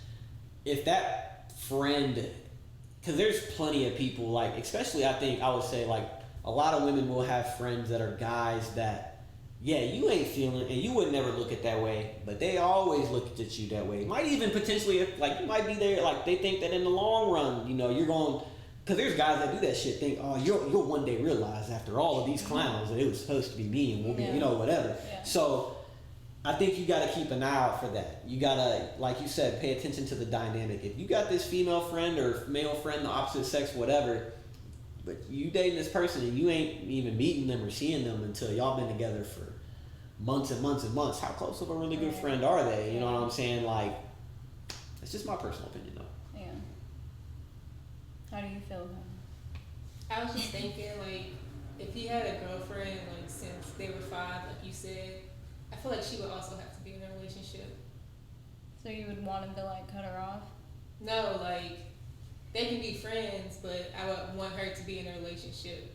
Speaker 2: If that friend, because there's plenty of people, like, especially I would say, like, a lot of women will have friends that are guys that, you ain't feeling, and you would never look at that way, but they always looked at you that way. Might even potentially, like, you might be there, like, they think that in the long run, you know, you're going. Because there's guys that do that shit, think, oh, you'll one day realize after all of these clowns that it was supposed to be me and we'll be, you know, whatever.
Speaker 3: Yeah.
Speaker 2: So I think you got to keep an eye out for that. You got to, like you said, pay attention to the dynamic. If you got this female friend or male friend, the opposite sex, whatever, but you dating this person and you ain't even meeting them or seeing them until y'all been together for months and months and months, how close of a really good friend are they? You know what I'm saying? Like, it's just my personal opinion, though.
Speaker 3: How do you feel?
Speaker 5: I was just thinking, like, if he had a girlfriend, like, since they were 5, like you said, I feel like she would also have to be in a relationship.
Speaker 3: So you would want him to, like, cut her off?
Speaker 5: No, like, they can be friends, but I would want her to be in a relationship.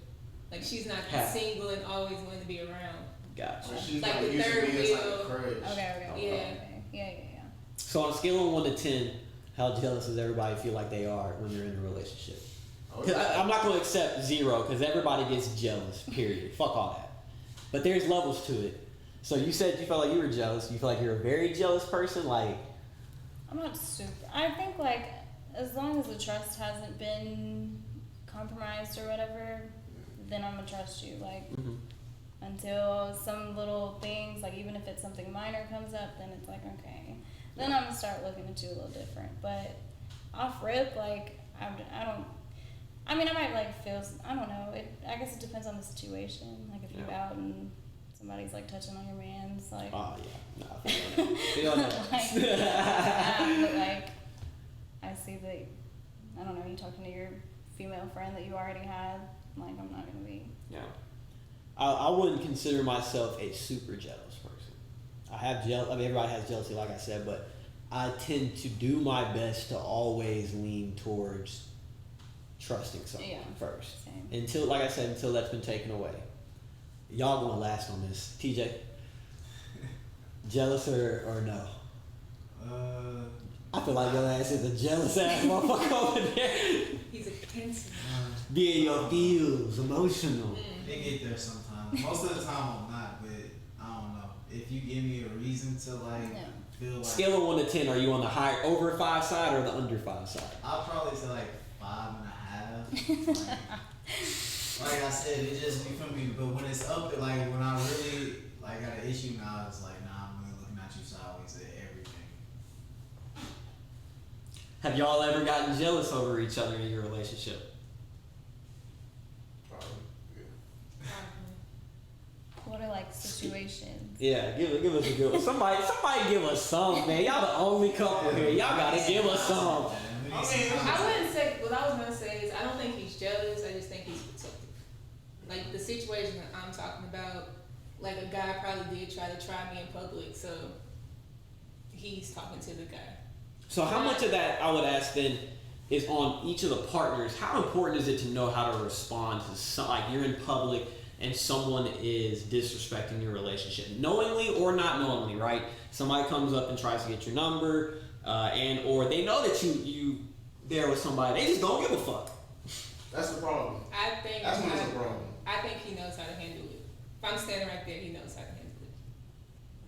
Speaker 5: Like, she's not single and always wanting to be around.
Speaker 2: Gotcha.
Speaker 4: She's
Speaker 5: like
Speaker 4: not
Speaker 5: the
Speaker 4: used to
Speaker 5: third
Speaker 4: being
Speaker 5: wheel.
Speaker 4: like a crush.
Speaker 3: Okay. Yeah.
Speaker 2: So on a scale of 1 to 10, how jealous does everybody feel like they are when they're in a relationship? I'm not going to accept 0 because everybody gets jealous, period. Fuck all that. But there's levels to it. So you said you felt like you were jealous. You feel like you're a very jealous person? Like,
Speaker 3: I'm not super. I think, like, as long as the trust hasn't been compromised or whatever, then I'm going to trust you. Like, until some little things, like even if it's something minor comes up, then it's like, okay. Then I'm gonna start looking at you a little different. But off rip, like I don't. I mean, I might like feel. I don't know. I guess it depends on the situation. Like if you're out and somebody's like touching on your man's, like.
Speaker 2: Oh yeah, no, I feel that.
Speaker 3: But like, I see that. I don't know. You talking to your female friend that you already had. Like I'm not gonna be.
Speaker 2: Yeah. I wouldn't consider myself a super jealous person. I have everybody has jealousy, like I said, but I tend to do my best to always lean towards trusting someone first.
Speaker 3: Same.
Speaker 2: Until, like I said, until that's been taken away. Y'all gonna last on this. TJ, jealous or no? I feel like your ass is a jealous ass motherfucker over there.
Speaker 5: He's a cancer.
Speaker 2: Be in your feels, emotional.
Speaker 6: They get there sometimes. Most of the time I'm not, but I don't know. If you give me a reason to feel like
Speaker 2: Scale of 1 to 10, are you on the high over 5 side or the under 5 side?
Speaker 6: I'll probably say like 5.5. like I said, it just, you feel me? But when it's up, like when I really like got an issue now, it's like, nah, I'm really looking at you sideways at everything.
Speaker 2: Have y'all ever gotten jealous over each other in your relationship?
Speaker 3: What are like situations?
Speaker 2: Yeah, give us a good one. Somebody give us some, man. Y'all the only couple here. Y'all gotta give us some.
Speaker 5: I wouldn't say, what I was gonna say is I don't think he's jealous, I just think he's protective. Like the situation that I'm talking about, like a guy probably did try me in public, so he's talking to the guy.
Speaker 2: So how much of that, I would ask then, is on each of the partners? How important is it to know how to respond to like you're in public, and someone is disrespecting your relationship, knowingly or not knowingly, right? Somebody comes up and tries to get your number, and or they know that you there with somebody, they just don't give a fuck.
Speaker 4: That's the problem.
Speaker 5: I think
Speaker 4: That's when it's a problem.
Speaker 5: I think he knows how to handle it. If I'm standing right there, he knows how to handle it.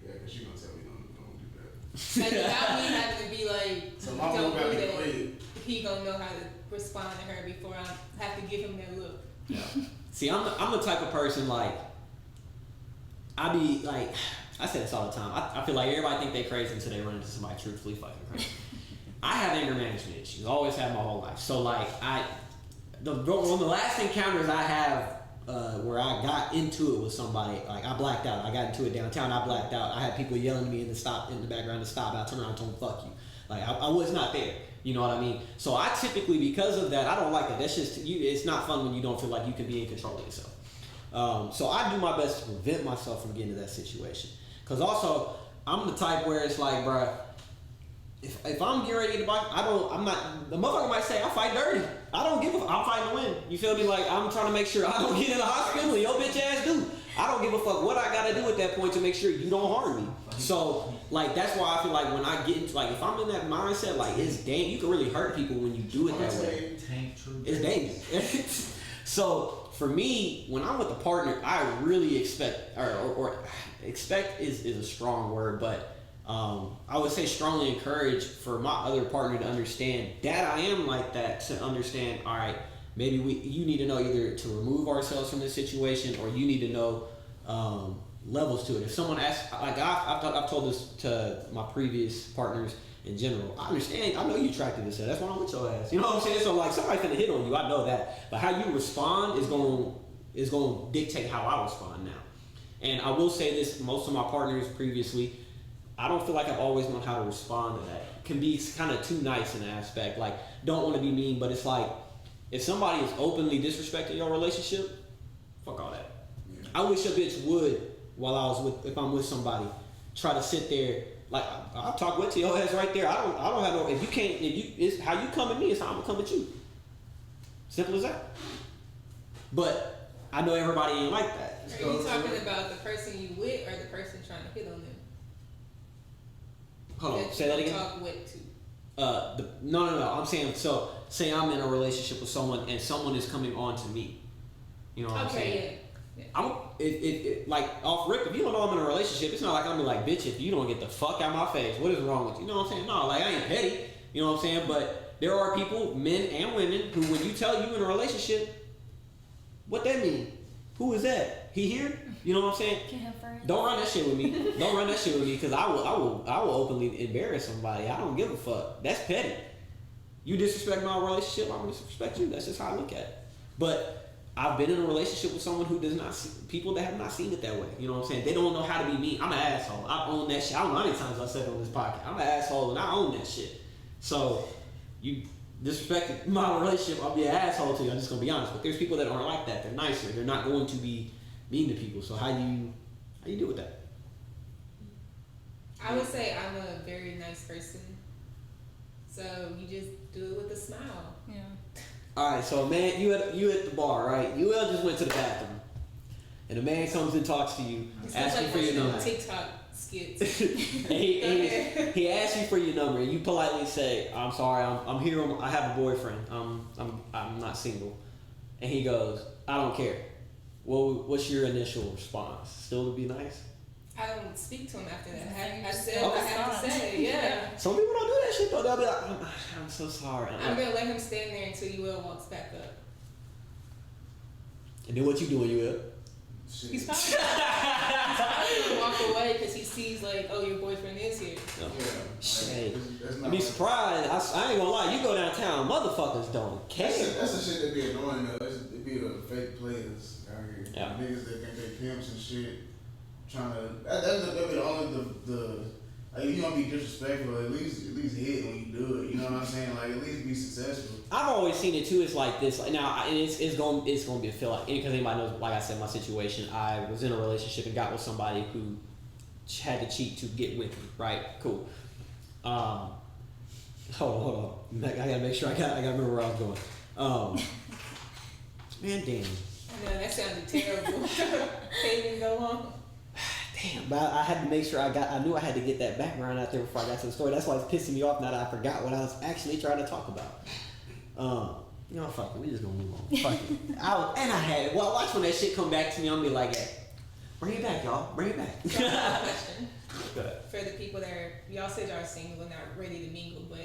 Speaker 4: Yeah, because she gonna tell me don't do that.
Speaker 5: Like without me having to be like,
Speaker 4: So my
Speaker 5: don't
Speaker 4: mom got
Speaker 5: do
Speaker 4: me
Speaker 5: that,
Speaker 4: quick.
Speaker 5: he gonna know how to respond to her before I have to give him that look.
Speaker 2: Yeah. See, I'm the type of person like I be like I say this all the time. I feel like everybody think they crazy until they run into somebody truthfully fucking crazy. I have anger management issues. Always have my whole life. So like one of the last encounters I have where I got into it with somebody, like I blacked out. I got into it downtown. I blacked out. I had people yelling at me in the background to stop. I turned around and told them fuck you. Like I was not there. You know what I mean? So I typically, because of that, I don't like that. That's just you. It's not fun when you don't feel like you can be in control of yourself. So I do my best to prevent myself from getting to that situation. Cause also I'm the type where it's like, bruh, if I'm getting ready to get I'm not, the motherfucker might say I fight dirty. I don't give a fuck. I'm fighting to win. You feel me? Like I'm trying to make sure I don't get in the hospital and your bitch ass do. I don't give a fuck what I gotta do at that point to make sure you don't harm me. So like that's why I feel like when I get into like if I'm in that mindset, like it's you can really hurt people when you do it that way. It's dangerous. So for me, when I'm with a partner, I really expect or expect is a strong word, but I would say strongly encourage for my other partner to understand that I am like that, to understand, all right, maybe you need to know either to remove ourselves from this situation or you need to know levels to it. If someone asks, like I've told this to my previous partners in general, I understand, I know you attracted to this, that's why I'm with your ass. You know what I'm saying? So like somebody's gonna hit on you, I know that. But how you respond is going to dictate how I respond now. And I will say this, most of my partners previously, I don't feel like I've always known how to respond to that. It can be kind of too nice in an aspect. Like, don't want to be mean, but it's like, if somebody is openly disrespecting your relationship, fuck all that. Yeah. I wish a bitch would, if I'm with somebody, try to sit there, like, I'll talk with your ass right there. I don't have no, it's how you come at me is how I'm gonna come at you. Simple as that. But I know everybody ain't like that.
Speaker 5: Are you talking about the person you with or the person trying to hit on them?
Speaker 2: Hold on, say that again.
Speaker 5: Talk with too.
Speaker 2: No. I'm saying, so say I'm in a relationship with someone and someone is coming on to me. You know what I'm saying? Yeah. Like off rip, if you don't know I'm in a relationship, it's not like I'm like, bitch, if you don't get the fuck out my face, what is wrong with you? You know what I'm saying? No, like I ain't petty. You know what I'm saying? But there are people, men and women, who when you tell you in a relationship, what that mean? Who is that? He here? You know what I'm saying? Don't run that shit with me. Don't run that shit with me because I will openly embarrass somebody. I don't give a fuck. That's petty. You disrespect my relationship, I'm gonna disrespect you. That's just how I look at it. But I've been in a relationship with someone who does not see, people that have not seen it that way. You know what I'm saying? They don't know how to be mean. I'm an asshole. I own that shit. I don't know how many times I said it on this podcast. I'm an asshole and I own that shit. So you disrespect my relationship, I'll be an asshole to you. I'm just gonna be honest. But there's people that aren't like that. They're nicer. They're not going to be mean to people. So how you deal with that?
Speaker 5: I would say I'm a very nice person. So you just do it with a smile.
Speaker 3: Yeah.
Speaker 2: All right, so man, you at the bar, right? You just went to the bathroom, and a man comes and talks to you, asks you for your number.
Speaker 5: TikTok skits.
Speaker 2: And he asks you for your number, and you politely say, "I'm sorry, I'm here. I have a boyfriend. I'm not single." And he goes, "I don't care." Well, what's your initial response? Still to be nice?
Speaker 5: I don't speak to him after that. I said what I have to say. Yeah.
Speaker 2: Some people don't do that shit though. They'll be like, "I'm so sorry."
Speaker 5: I'm gonna let him stand there until you walks back up.
Speaker 2: And then what you doing, you up?
Speaker 5: He's probably gonna walk away because he sees like, oh, your boyfriend is here.
Speaker 2: No.
Speaker 4: Yeah.
Speaker 2: Shit. I'd be surprised. I ain't gonna lie. You go downtown, motherfuckers don't care.
Speaker 4: That's the shit that be annoying though. It be the fake players out here.
Speaker 2: Yeah.
Speaker 4: Niggas that think they pimps and shit. Trying to. That'd be the only like, you gonna be disrespectful. At least hit when you do it. You know what I'm saying? Like at least be successful.
Speaker 2: I've always seen it too. It's like this. Now, and it's going to be a feel like because anybody knows. Like I said, my situation. I was in a relationship and got with somebody who had to cheat to get with me. Right? Cool. Hold on. I gotta make sure I gotta remember where I was going. Man, damn.
Speaker 5: No, that sounded terrible. Can't even go on.
Speaker 2: Damn, but I had to make sure I knew I had to get that background out there before I got to the story. That's why it's pissing me off now that I forgot what I was actually trying to talk about. You know, fuck it, we just gonna move on. Fuck it. I had it. Well, watch when that shit come back to me, I'm gonna be like, hey, bring it back, y'all. Bring it back.
Speaker 5: So I have a question. For the people that are, y'all said y'all are single and not ready to mingle, but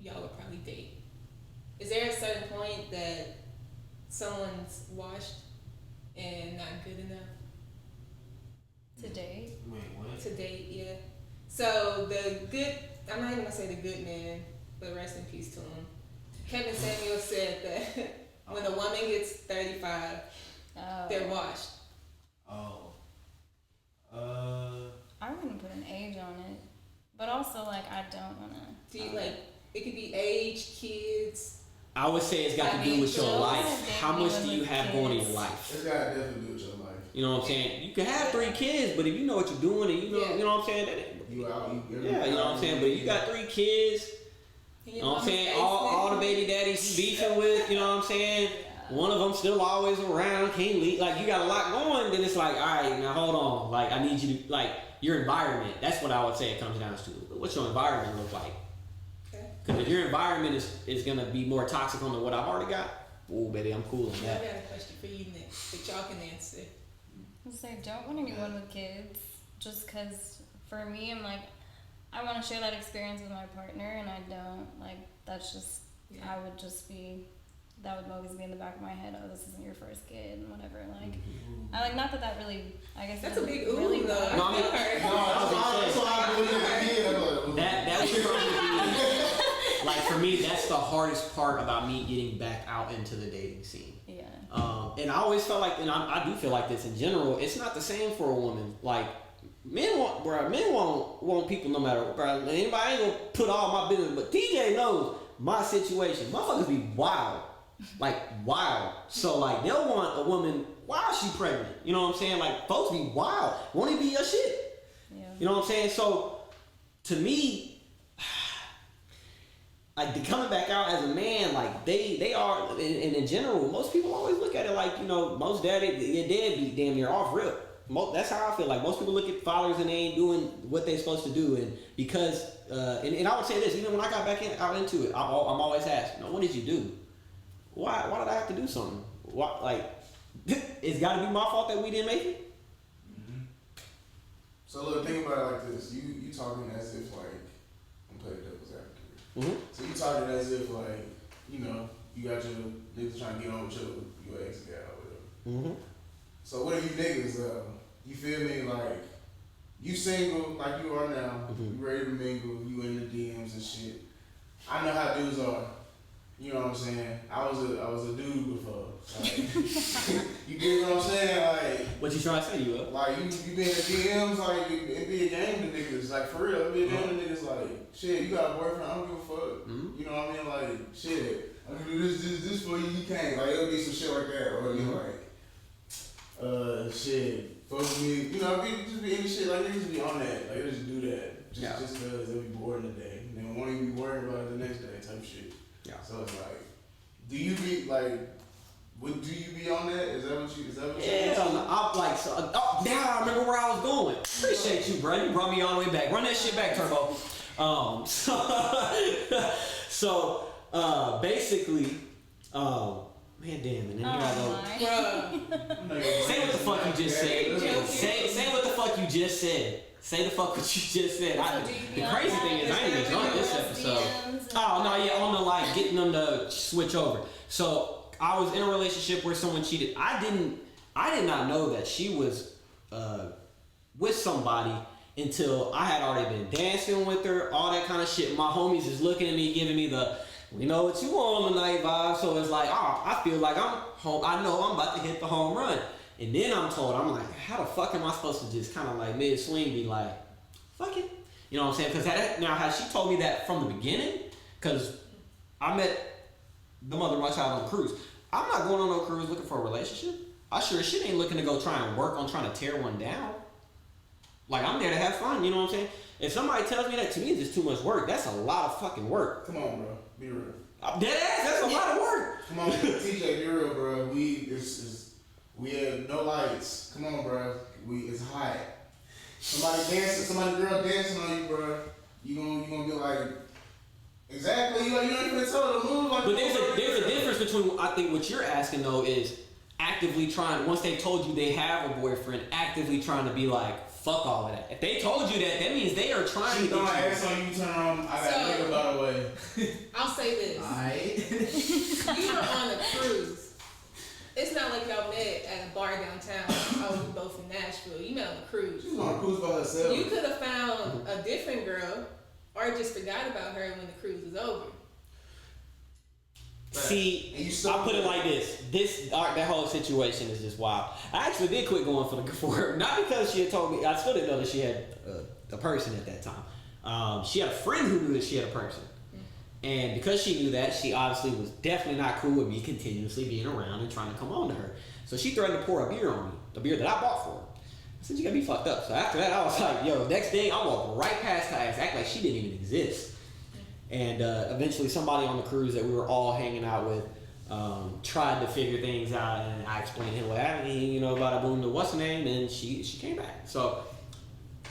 Speaker 5: y'all would probably date. Is there a certain point that someone's washed and not good enough?
Speaker 3: To date?
Speaker 6: Wait, what?
Speaker 5: To date, yeah. So the good, I'm not even gonna say the good man, but rest in peace to him. Kevin Samuel said that when a woman gets 35, they're washed.
Speaker 6: Oh.
Speaker 3: I wouldn't put an age on it, but also like I don't wanna.
Speaker 5: Do you like? It could be age, kids.
Speaker 2: I would say it's got to do with your life. How much do you have going in your life?
Speaker 4: It's got to definitely do with your life.
Speaker 2: You know what I'm saying? You can have 3 kids, but if you know what you're doing and you know what I'm saying,
Speaker 4: You out,
Speaker 2: you know what I'm saying. But if you got 3 kids, you know what I'm saying, all the baby daddies you beefing with, you know what I'm saying. One of them still always around, can't leave. Like you got a lot going, then it's like, all right, now hold on. Like I need you to like your environment. That's what I would say it comes down to. What's your environment look like? Because if your environment is gonna be more toxic on than what I've already got, oh baby, I'm cool on
Speaker 5: I
Speaker 2: that.
Speaker 5: got a question for you next that y'all can answer.
Speaker 3: I say don't want anyone with kids, just because for me, I'm like, I want to share that experience with my partner, and I don't. Like that's just, I would just be. That would always be in the back of my head. Oh, this isn't your first kid, and whatever. Like, I like not that really. I guess
Speaker 5: That's a big
Speaker 3: really
Speaker 5: ooh though.
Speaker 2: No, I mean, that would probably be like for me. That's the hardest part about me getting back out into the dating scene.
Speaker 3: Yeah.
Speaker 2: And I always felt like, and I do feel like this in general. It's not the same for a woman. Like men want people no matter. Bro, anybody ain't gonna put all my business, but TJ knows my situation. Motherfuckers be wild. Like wild. So like they'll want a woman while she pregnant. You know what I'm saying? Like folks be wild. Won't even be your shit.
Speaker 3: Yeah.
Speaker 2: You know what I'm saying? So to me, like coming back out as a man, like they are, and in general, most people always look at it like, you know, most your dad be damn near off rip. That's how I feel. Like most people look at fathers and they ain't doing what they supposed to do, and because and I would say this, even when I got back out into it, I'm always asked, you know, what did you do? Why did I have to do something? Why, like, it's got to be my fault that we didn't make it?
Speaker 4: Mm-hmm. So look, think about it like this. You talking as if like, I'm playing devil's advocate.
Speaker 2: Mm-hmm.
Speaker 4: So you talking as if like, you know, you got your niggas trying to get on with your ex guy or whatever.
Speaker 2: Mm-hmm.
Speaker 4: So what if you niggas, you feel me, like, you single like you are now, you ready to mingle, you in the DMs and shit. I know how dudes are. You know what I'm saying? I was a dude before. Like, you get what I'm saying? Like,
Speaker 2: what you trying to say to you?
Speaker 4: Like you be in the DMs, like it be a game to niggas. Like for real, it be a game to niggas. Like shit, you got a boyfriend? I don't give a fuck. Mm-hmm. You know what I mean? Like shit, I can do this for you. You can't. Like it'll be some shit like that, or you like, shit, fuck with me. You know, just be any shit. Like niggas be on that. Like they just do that, just cause they'll be bored in the day. And they won't even be worried about it the next day, type shit. Yeah. So it's like, do you be like, do you be on that? Is that what you?
Speaker 2: Yeah, I'm like, so, now I remember where I was going. Appreciate you, bro. You brought me all the way back. Run that shit back, Turbo. So basically, man, damn, and then here I go. Say what the fuck you just said. Say what the fuck you just said. Say the fuck what you just said. The crazy thing is I ain't even drunk this episode. Oh no, yeah, on the like getting them to switch over. So I was in a relationship where someone cheated. I did not know that she was with somebody until I had already been dancing with her, all that kind of shit. My homies is looking at me, giving me the, we know what you want tonight vibe. So it's like, I feel like I'm home. I know I'm about to hit the home run. And then I'm told, I'm like, how the fuck am I supposed to just kind of like mid-swing be like, fuck it? You know what I'm saying? Because now, had she told me that from the beginning, because I met the mother of my child on a cruise. I'm not going on no cruise looking for a relationship. I sure as shit ain't looking to go try and work on trying to tear one down. Like, I'm there to have fun, you know what I'm saying? If somebody tells me that, to me, it's just too much work. That's a lot of fucking work.
Speaker 4: Come on, bro. Be real.
Speaker 2: Dead ass, that's a lot of work.
Speaker 4: Come on, TJ, be real, bro. We have no lights. Come on, bro. It's hot. Somebody girl dancing on you, bro. You gonna be like, exactly. You ain't gonna tell her to move like.
Speaker 2: But there's a difference between, I think what you're asking though is actively trying, once they've told you they have a boyfriend, actively trying to be like, fuck all of that. If they told you that means they are trying to get you.
Speaker 4: Ass on you, turn on. I got a nigga, by the way.
Speaker 5: I'll say this.
Speaker 6: Alright.
Speaker 5: You were on a cruise. It's not like y'all met at a bar downtown. Oh, we both from Nashville. You met on a cruise.
Speaker 4: She was on a cruise by herself.
Speaker 5: You could have found a different girl or just forgot about her when the cruise was over.
Speaker 2: See, I'll put it like this. That whole situation is just wild. I actually did quit going for her. Not because she had told me, I still didn't know that she had a person at that time. She had a friend who knew that she had a person. And because she knew that, she obviously was definitely not cool with me continuously being around and trying to come on to her. So she threatened to pour a beer on me, the beer that I bought for her. I said, you gotta be fucked up. So after that, I was like, yo, next thing, I walked right past her ass, act like she didn't even exist. And eventually somebody on the cruise that we were all hanging out with tried to figure things out, and I explained to him what happened, bada boom, to what's her name, and she came back. So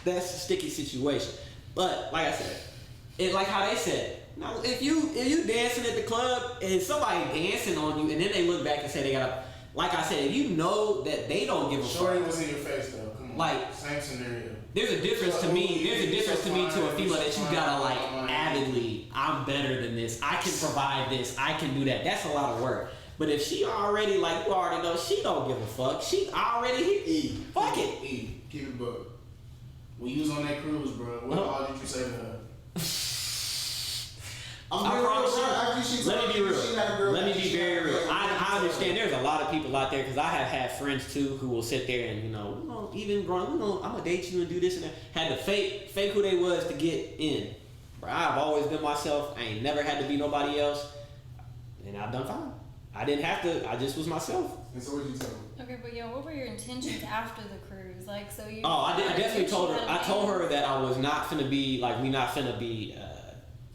Speaker 2: that's a sticky situation. But like I said, like how they said, now if you dancing at the club and somebody dancing on you, and then they look back and say they got, like I said, if you know that they don't give a fuck.
Speaker 4: Shorty was in your face though. Come on.
Speaker 2: Like,
Speaker 4: same scenario.
Speaker 2: There's a difference to me. There's a difference to me to a female that you gotta like avidly. I'm better than this. I can provide this. I can do that. That's a lot of work. But if she already, like you already know, she don't give a fuck. She already fuck it.
Speaker 4: Keep it buck. When you was on that cruise, bro, what all did you say to her?
Speaker 2: I promise you. Let me be real. Let me be very real. I understand there's a lot of people out there, because I have had friends too who will sit there and even growing, I'm gonna date you and do this and that. Had to fake who they was to get in. Bro, I've always been myself. I ain't never had to be nobody else, and I've done fine. I didn't have to. I just was myself.
Speaker 4: And so what did you tell her?
Speaker 3: Okay, but what were your intentions after the cruise? Like, so you.
Speaker 2: Oh, I definitely told her. I told her that I was not finna be like, we not finna be.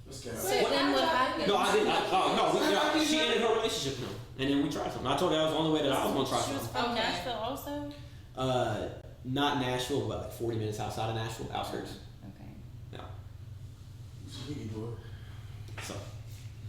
Speaker 3: So then what happened?
Speaker 2: No, I didn't. She ended her relationship with him, and then we tried something. I told her that was the only way that I was gonna try
Speaker 3: something. She was from Nashville also?
Speaker 2: Not Nashville, but like 40 minutes outside of Nashville, outskirts.
Speaker 3: Okay.
Speaker 2: Yeah.
Speaker 4: boy.
Speaker 2: So.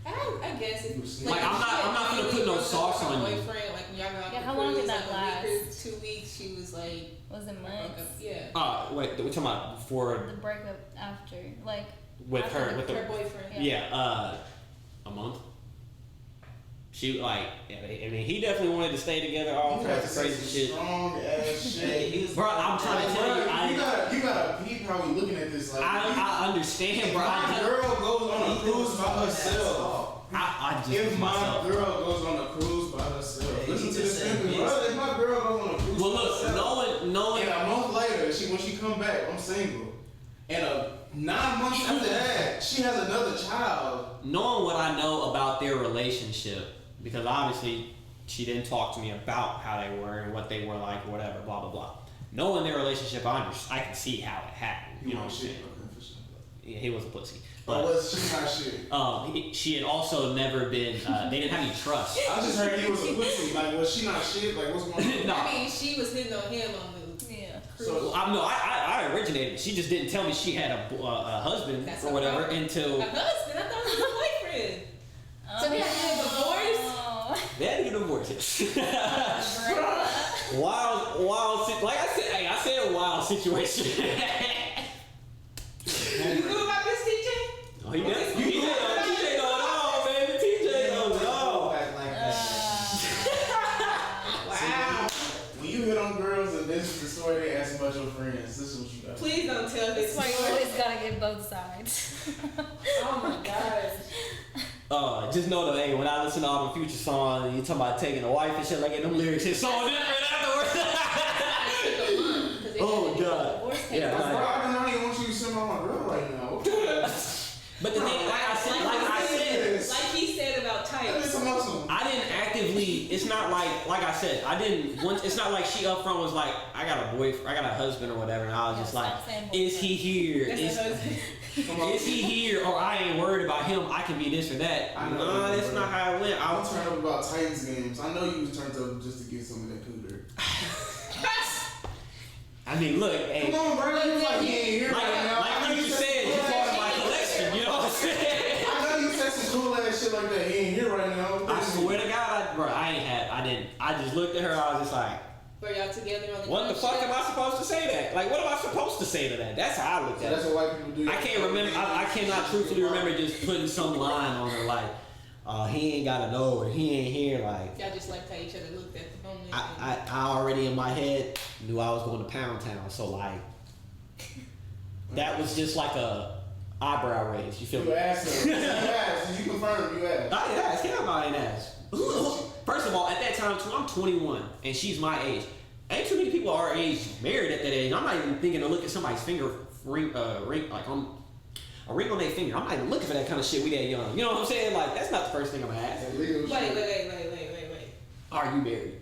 Speaker 5: I guess it's
Speaker 2: like I'm not gonna put no sauce on you.
Speaker 5: Boyfriend, like when y'all go out
Speaker 3: how long did that last?
Speaker 5: 2 weeks. She was like.
Speaker 3: Was it months?
Speaker 5: Yeah.
Speaker 2: Wait, we're talking about before
Speaker 3: the breakup after, like.
Speaker 2: With
Speaker 3: after
Speaker 2: her, with
Speaker 5: her boyfriend.
Speaker 2: Yeah, a month. She I mean, he definitely wanted to stay together. All kinds of crazy shit.
Speaker 4: Strong ass shit.
Speaker 2: Bro, I'm trying to tell you,
Speaker 4: he probably looking at this like.
Speaker 2: I understand, bro.
Speaker 4: My girl goes on a cruise by herself. If my girl goes on a cruise by herself, listen to this thing, bro. If my girl goes on a cruise,
Speaker 2: well, look, knowing,
Speaker 4: and a month later, when she come back, I'm single, and 9 months after that, she has another child.
Speaker 2: Knowing what I know about their relationship, because obviously she didn't talk to me about how they were and what they were like or whatever, blah blah blah. Knowing their relationship, I can see how it happened. You know what I'm saying? Yeah, he was a pussy. But
Speaker 4: was she not shit?
Speaker 2: She had also never been. They didn't have any trust.
Speaker 4: I just heard he was a pussy. Like, was she not shit? Like, what's going on?
Speaker 2: No.
Speaker 5: I mean, she was hitting on him on the cruise.
Speaker 2: So I originated. She just didn't tell me she had a husband or whatever until.
Speaker 5: A husband? I thought it was a boyfriend. So they had to get divorced.
Speaker 2: They had to get divorced. Wild. Like I said, wild situation.
Speaker 5: You knew about this, TJ?
Speaker 2: Oh, he does. TJ knows it all, baby. TJ knows it all.
Speaker 5: Wow.
Speaker 4: When you hit on girls and this is the story they ask about your friends, this is what you got.
Speaker 5: Please don't tell this.
Speaker 3: It's like you always gotta get both sides.
Speaker 5: Oh my gosh.
Speaker 2: Just know that, hey, when I listen to all the Future songs, and you talking about taking a wife and shit like that, them lyrics hit so different afterwards. Oh God. Yeah.
Speaker 4: Bro, I don't even want you to send my girl right now.
Speaker 2: But the thing, like
Speaker 5: he said about types.
Speaker 2: I didn't actively. It's not like I said. I didn't. It's not like she up front was like, I got a boyfriend, I got a husband or whatever, and I was just like, is he here? Is he here? Or I ain't worried about him. I can be this or that. No, that's not how it went.
Speaker 4: I'll turn up about Titans games. I know you was turned up just to get some of that cooter.
Speaker 2: I mean, look, hey,
Speaker 4: Come on, bro. You was like, he ain't here right now.
Speaker 2: like you said, you part of my collection. You know what I'm saying?
Speaker 4: I know you said some cool ass shit like that. He ain't here right now.
Speaker 2: I swear to God, I just looked at her. I was just like,
Speaker 5: Were y'all together on the
Speaker 2: what the
Speaker 5: cruise
Speaker 2: fuck
Speaker 5: ship?
Speaker 2: am I supposed to say that? Like, what am I supposed to say to that? That's how I looked
Speaker 4: So
Speaker 2: at
Speaker 4: that's
Speaker 2: it.
Speaker 4: what white people do.
Speaker 2: I can't remember. I cannot truthfully remember just putting some line on her like, he ain't gotta know or he ain't here. Like,
Speaker 5: Y'all just liked how each other looked at the moment.
Speaker 2: I already in my head knew I was going to Pound Town. So like, that was just like a eyebrow raise. You feel me?
Speaker 4: You asked her. You asked. You confirmed. You asked.
Speaker 2: I didn't ask. Hell no, I didn't ask. First of all, at that time too, I'm 21 and she's my age. Ain't too many people our age married at that age. I'm not even thinking to look at somebody's finger ring, like on a ring on their finger. I'm not even looking for that kind of shit. We that young. You know what I'm saying? Like that's not the first thing I'm gonna ask.
Speaker 5: Wait.
Speaker 2: Are you married?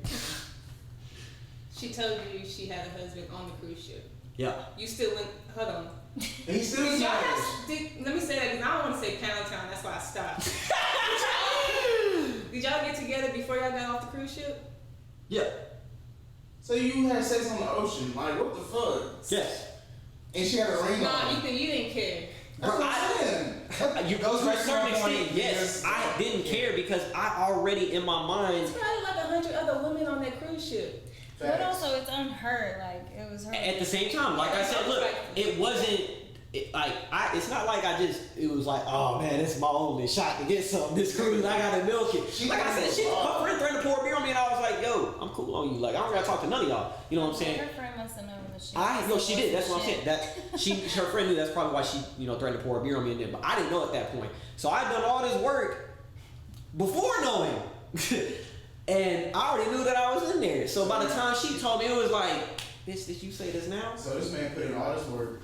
Speaker 5: She told you she had a husband on the cruise ship.
Speaker 2: Yeah.
Speaker 5: You still went. Hold on.
Speaker 4: And he still
Speaker 5: Did y'all
Speaker 4: smashed.
Speaker 5: let me say that because I don't want to say Pound Town. That's why I stopped. Did y'all get together before y'all got off the cruise ship?
Speaker 2: Yeah.
Speaker 4: So you had sex on the ocean. Like, what the fuck?
Speaker 2: Yes.
Speaker 4: And she had a ring
Speaker 5: Nah,
Speaker 4: on.
Speaker 5: you didn't care.
Speaker 4: That's what I'm saying.
Speaker 2: You
Speaker 4: Goes
Speaker 2: to a
Speaker 4: back to
Speaker 2: certain
Speaker 4: my
Speaker 2: extent,
Speaker 4: point.
Speaker 2: yes. I didn't care because I already in my mind.
Speaker 5: There's probably like 100 other women on that cruise ship.
Speaker 3: But also, it's on her. Like, it was her.
Speaker 2: At the same time, like I said, look, it wasn't it's not like it was like, oh man, it's my only shot to get something. This cruise, I gotta milk it. Like I said, my friend threatened to pour a beer on me, and I was like, yo, I'm cool on you. Like I don't gotta talk to none of y'all. You know what I'm saying?
Speaker 3: Her friend must have known that she.
Speaker 2: She did. That's what I'm saying. Her friend knew. That's probably why she, threatened to pour a beer on me and then. But I didn't know at that point. So I done all this work before knowing, and I already knew that I was in there. So by the time she told me, it was like, bitch, did you say this now?
Speaker 4: So this man put in all this work,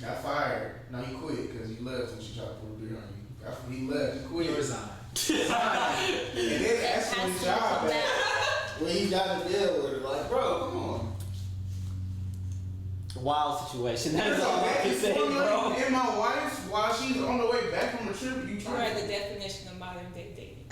Speaker 4: got fired. No, he quit because he left when she tried to put a beer on you. He left. He quit.
Speaker 6: He resigned.
Speaker 4: And then asked for his job back when he got a deal with her. Like, bro, come on.
Speaker 2: Wild situation. That is all I can say, bro.
Speaker 4: And my wife, while she's on the way back from the trip, you
Speaker 5: You
Speaker 4: try
Speaker 5: are the definition of modern day dating.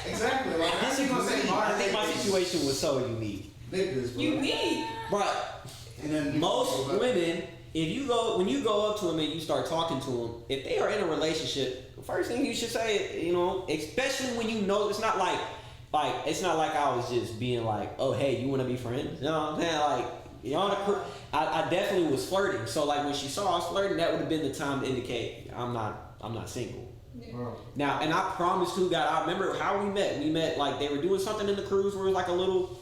Speaker 4: Exactly. Like, I think
Speaker 2: I think my situation was so unique.
Speaker 4: Niggas, bro.
Speaker 5: Unique.
Speaker 2: But
Speaker 4: And then
Speaker 2: most women, when you go up to them and you start talking to them, if they are in a relationship, the first thing you should say, especially when you know it's not like it's not like I was just being like, oh hey, you want to be friends? You know what I'm saying? Like, I definitely was flirting. So like when she saw I was flirting, that would have been the time to indicate I'm not single.
Speaker 4: Bro.
Speaker 2: Now, and I promised to God, I remember how we met. We met like they were doing something in the cruise where it was like a little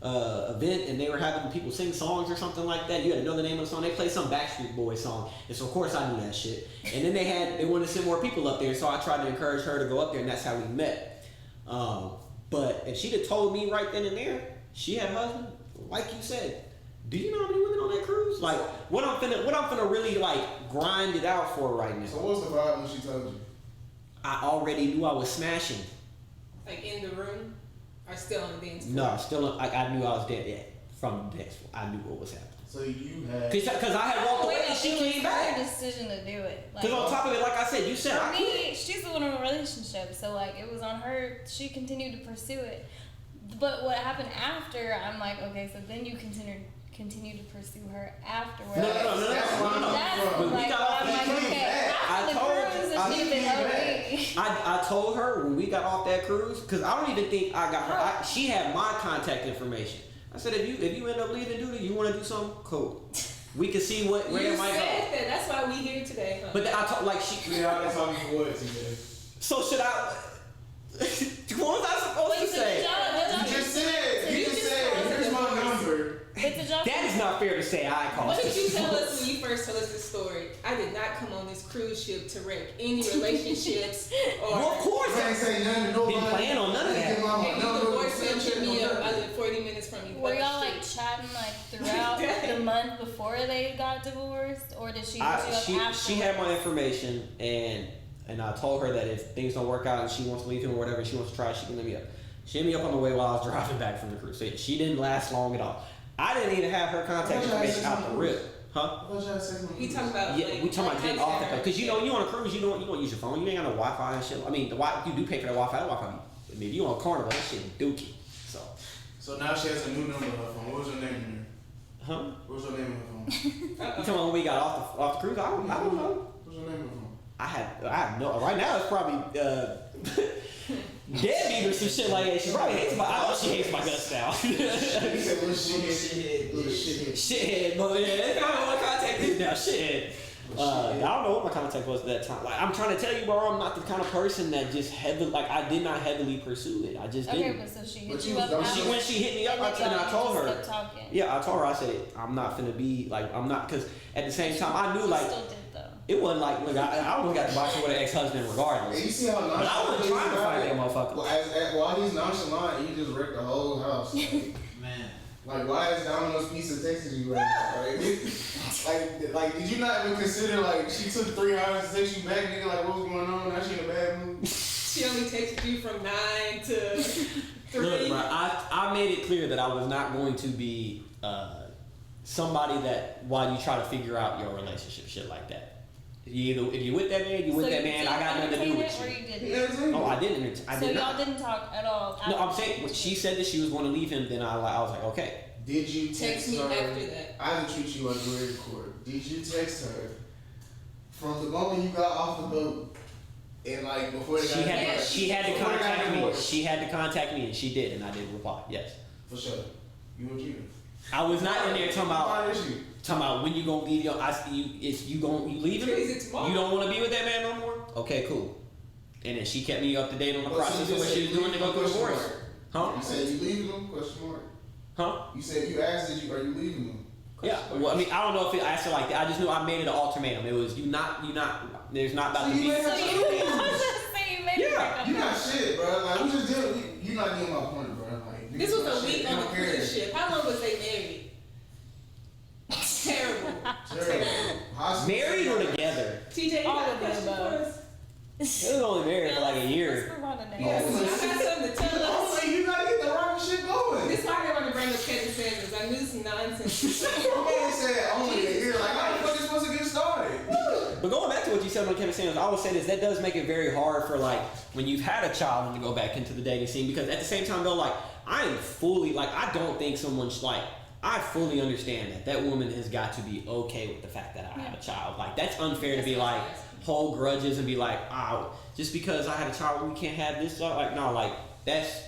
Speaker 2: event, and they were having people sing songs or something like that. You had to know the name of the song. They played some Backstreet Boys song, and so of course I knew that shit. And then they wanted to send more people up there, so I tried to encourage her to go up there, and that's how we met. But if she'd have told me right then and there, she had a husband, like you said. Do you know how many women on that cruise? Like what I'm finna really like grind it out for right now.
Speaker 4: So what's the vibe when she told you?
Speaker 2: I already knew I was smashing.
Speaker 5: Like in the room, or still on the dance floor?
Speaker 2: No, still I knew I was dead. Yeah, from the dance floor. I knew what was happening.
Speaker 4: So you had.
Speaker 2: Because I had walked away and she
Speaker 3: It was
Speaker 2: came
Speaker 3: her
Speaker 2: back.
Speaker 3: decision to do it.
Speaker 2: Because on top of it, like I said, you said
Speaker 3: For
Speaker 2: I quit.
Speaker 3: me, she's the one in a relationship, so like it was on her. She continued to pursue it, but what happened after? I'm like, okay, so then you continue to pursue her afterwards.
Speaker 2: No.
Speaker 4: That's why I'm
Speaker 3: That's
Speaker 4: from.
Speaker 2: When we
Speaker 3: like,
Speaker 2: got off
Speaker 3: I'm
Speaker 2: the
Speaker 3: like,
Speaker 2: cruise,
Speaker 3: okay,
Speaker 2: I
Speaker 3: after the
Speaker 2: told-
Speaker 3: cruise,
Speaker 2: I
Speaker 3: it's
Speaker 4: came
Speaker 3: been
Speaker 4: back.
Speaker 3: OD.
Speaker 2: I told her when we got off that cruise, because I don't even think I got her. She had my contact information. I said, if you end up leaving duty, you want to do something? Cool. We can see where
Speaker 5: You
Speaker 2: it might
Speaker 5: said
Speaker 2: go.
Speaker 5: that. That's why we here today. Huh?
Speaker 2: But then I told like she.
Speaker 4: Yeah, that's all you what, TJ.
Speaker 2: So should I? What was I supposed to say?
Speaker 4: You just said. Here's my number.
Speaker 2: That is not fair to say. I called.
Speaker 5: What did you tell us when you first told us this story? I did not come on this cruise ship to wreck any relationships or.
Speaker 2: Well, of course.
Speaker 4: I ain't say nothing to nobody.
Speaker 2: Didn't plan on none of that.
Speaker 5: If you divorced him, hit me up. I live 40 minutes from you.
Speaker 3: Were y'all like chatting like throughout the month before they got divorced, or did she hit you up after?
Speaker 2: She had my information, and I told her that if things don't work out and she wants to leave him or whatever, she wants to try, she can let me up. She hit me up on the way while I was driving back from the cruise. So she didn't last long at all. I didn't even have her contact information out the rip. Huh?
Speaker 5: You talking about?
Speaker 2: Yeah,
Speaker 5: like,
Speaker 2: we talking about getting off
Speaker 5: her.
Speaker 2: that because you on a cruise, you don't use your phone. You ain't got no Wi-Fi and shit. I mean, you do pay for that Wi-Fi. That Wi-Fi. I mean, if you on Carnival, that shit dookie. So.
Speaker 4: So now she has a new number on her phone. What was her name in there?
Speaker 2: Huh?
Speaker 4: What's your name on the phone?
Speaker 2: You talking about when we got off the cruise? I don't know.
Speaker 4: What's your name on the phone?
Speaker 2: I have no. Right now it's probably deadbeat or some shit like that. She probably hates my. I know she hates my guts now.
Speaker 4: He said little shithead. Little shithead.
Speaker 2: Shithead, but yeah, that's probably what my contact is now. Shithead. I don't know what my contact was at that time. Like, I'm trying to tell you, bro, I'm not the kind of person that just heavily, like, I did not heavily pursue it. I just didn't.
Speaker 3: Okay, but so she
Speaker 4: But
Speaker 3: hit
Speaker 4: you
Speaker 3: you up.
Speaker 4: don't-
Speaker 3: after-
Speaker 2: When she hit me up, and I told her.
Speaker 3: Kept talking.
Speaker 2: Yeah, I told her, I said, I'm not finna be, like, I'm not, because at the same time, I knew,
Speaker 3: You
Speaker 2: like,
Speaker 3: still did though.
Speaker 2: it wasn't like, look, I almost got to box with an ex-husband
Speaker 4: And
Speaker 2: regardless.
Speaker 4: you see how
Speaker 2: But I
Speaker 4: nonchalant
Speaker 2: wasn't
Speaker 4: he is
Speaker 2: trying to
Speaker 4: about
Speaker 2: fight
Speaker 4: it?
Speaker 2: that motherfucker.
Speaker 4: While he's nonchalant, he just wrecked the whole house.
Speaker 6: Man.
Speaker 4: Like, why is Domino's Pizza texting you right now? Like, did you not even consider, like, she took 3 hours to text you back, nigga, like, what was going on? Now she in a bad mood?
Speaker 5: She only texted you from 9 to 3.
Speaker 2: Look, bro, I made it clear that I was not going to be somebody that, while you try to figure out your relationship, shit like that. If you with that man, you with that man. I got nothing to do with
Speaker 3: Or
Speaker 2: you.
Speaker 3: you
Speaker 4: He
Speaker 3: didn't?
Speaker 4: never told you.
Speaker 2: No, I didn't. I
Speaker 3: So
Speaker 2: did
Speaker 3: y'all
Speaker 2: not.
Speaker 3: didn't talk at all.
Speaker 2: No, I'm
Speaker 3: after
Speaker 2: saying when she said that she was going to leave him, then I was like, okay.
Speaker 4: Did you
Speaker 5: Text
Speaker 4: text
Speaker 5: me
Speaker 4: her?
Speaker 5: after that.
Speaker 4: I didn't treat you like we're in court. Did you text her from the moment you got off the boat and like before they
Speaker 2: She
Speaker 4: got
Speaker 2: had
Speaker 4: divorced?
Speaker 2: she had to
Speaker 4: Before they got
Speaker 2: contact me.
Speaker 4: divorced?
Speaker 2: She had to contact me, and she did, and I did reply. Yes.
Speaker 4: For sure. You were cheating.
Speaker 2: I was not in there talking about
Speaker 4: Why is she?
Speaker 2: when you gonna leave your. You leaving?
Speaker 5: Is it tomorrow?
Speaker 2: You don't want to be with that man no more? Okay, cool. And then she kept me up to date on the
Speaker 4: But
Speaker 2: process
Speaker 4: you
Speaker 2: of what
Speaker 4: just
Speaker 2: she was
Speaker 4: said
Speaker 2: doing to go through
Speaker 4: question
Speaker 2: divorce.
Speaker 4: mark.
Speaker 2: Huh?
Speaker 4: You said you leaving them? Question mark.
Speaker 2: Huh?
Speaker 4: You said you asked, are you leaving them?
Speaker 2: Yeah. Well, I mean, I don't know if I asked her like that. I just knew I made it an ultimatum. It was you not. There's not about
Speaker 4: So
Speaker 2: to
Speaker 4: you
Speaker 2: be.
Speaker 4: made her
Speaker 3: So you, I was just saying, maybe
Speaker 2: Yeah.
Speaker 4: You not shit, bro. Like we just dealing. You not getting my point, bro. Like
Speaker 5: This was
Speaker 4: niggas
Speaker 5: a
Speaker 4: not
Speaker 5: week
Speaker 4: shit. They
Speaker 5: on the
Speaker 4: don't care.
Speaker 5: cruise ship. How long was they married? Terrible.
Speaker 4: Terrible. Hospital.
Speaker 2: Married or together?
Speaker 5: TJ, you
Speaker 3: All
Speaker 5: got a
Speaker 3: of the
Speaker 5: question for
Speaker 3: above.
Speaker 5: us?
Speaker 2: It was only married for like a
Speaker 3: Let's
Speaker 2: year.
Speaker 3: move on to next.
Speaker 5: Yes, I got something to tell us.
Speaker 4: Also, you gotta get the right shit going.
Speaker 5: This is why I didn't want to bring up Kevin Sanders. I knew some nonsense.
Speaker 4: Man said only a year. Like how the fuck is supposed to get started?
Speaker 2: But going back to what you said on Kevin Sanders, I would say this, that does make it very hard for like when you've had a child and to go back into the dating scene, because at the same time though, like I am fully like I don't think someone's like I fully understand that woman has got to be okay with the fact that I have a child. Like that's unfair to be like hold grudges and be like, oh, just because I had a child we can't have this. Like no, like that's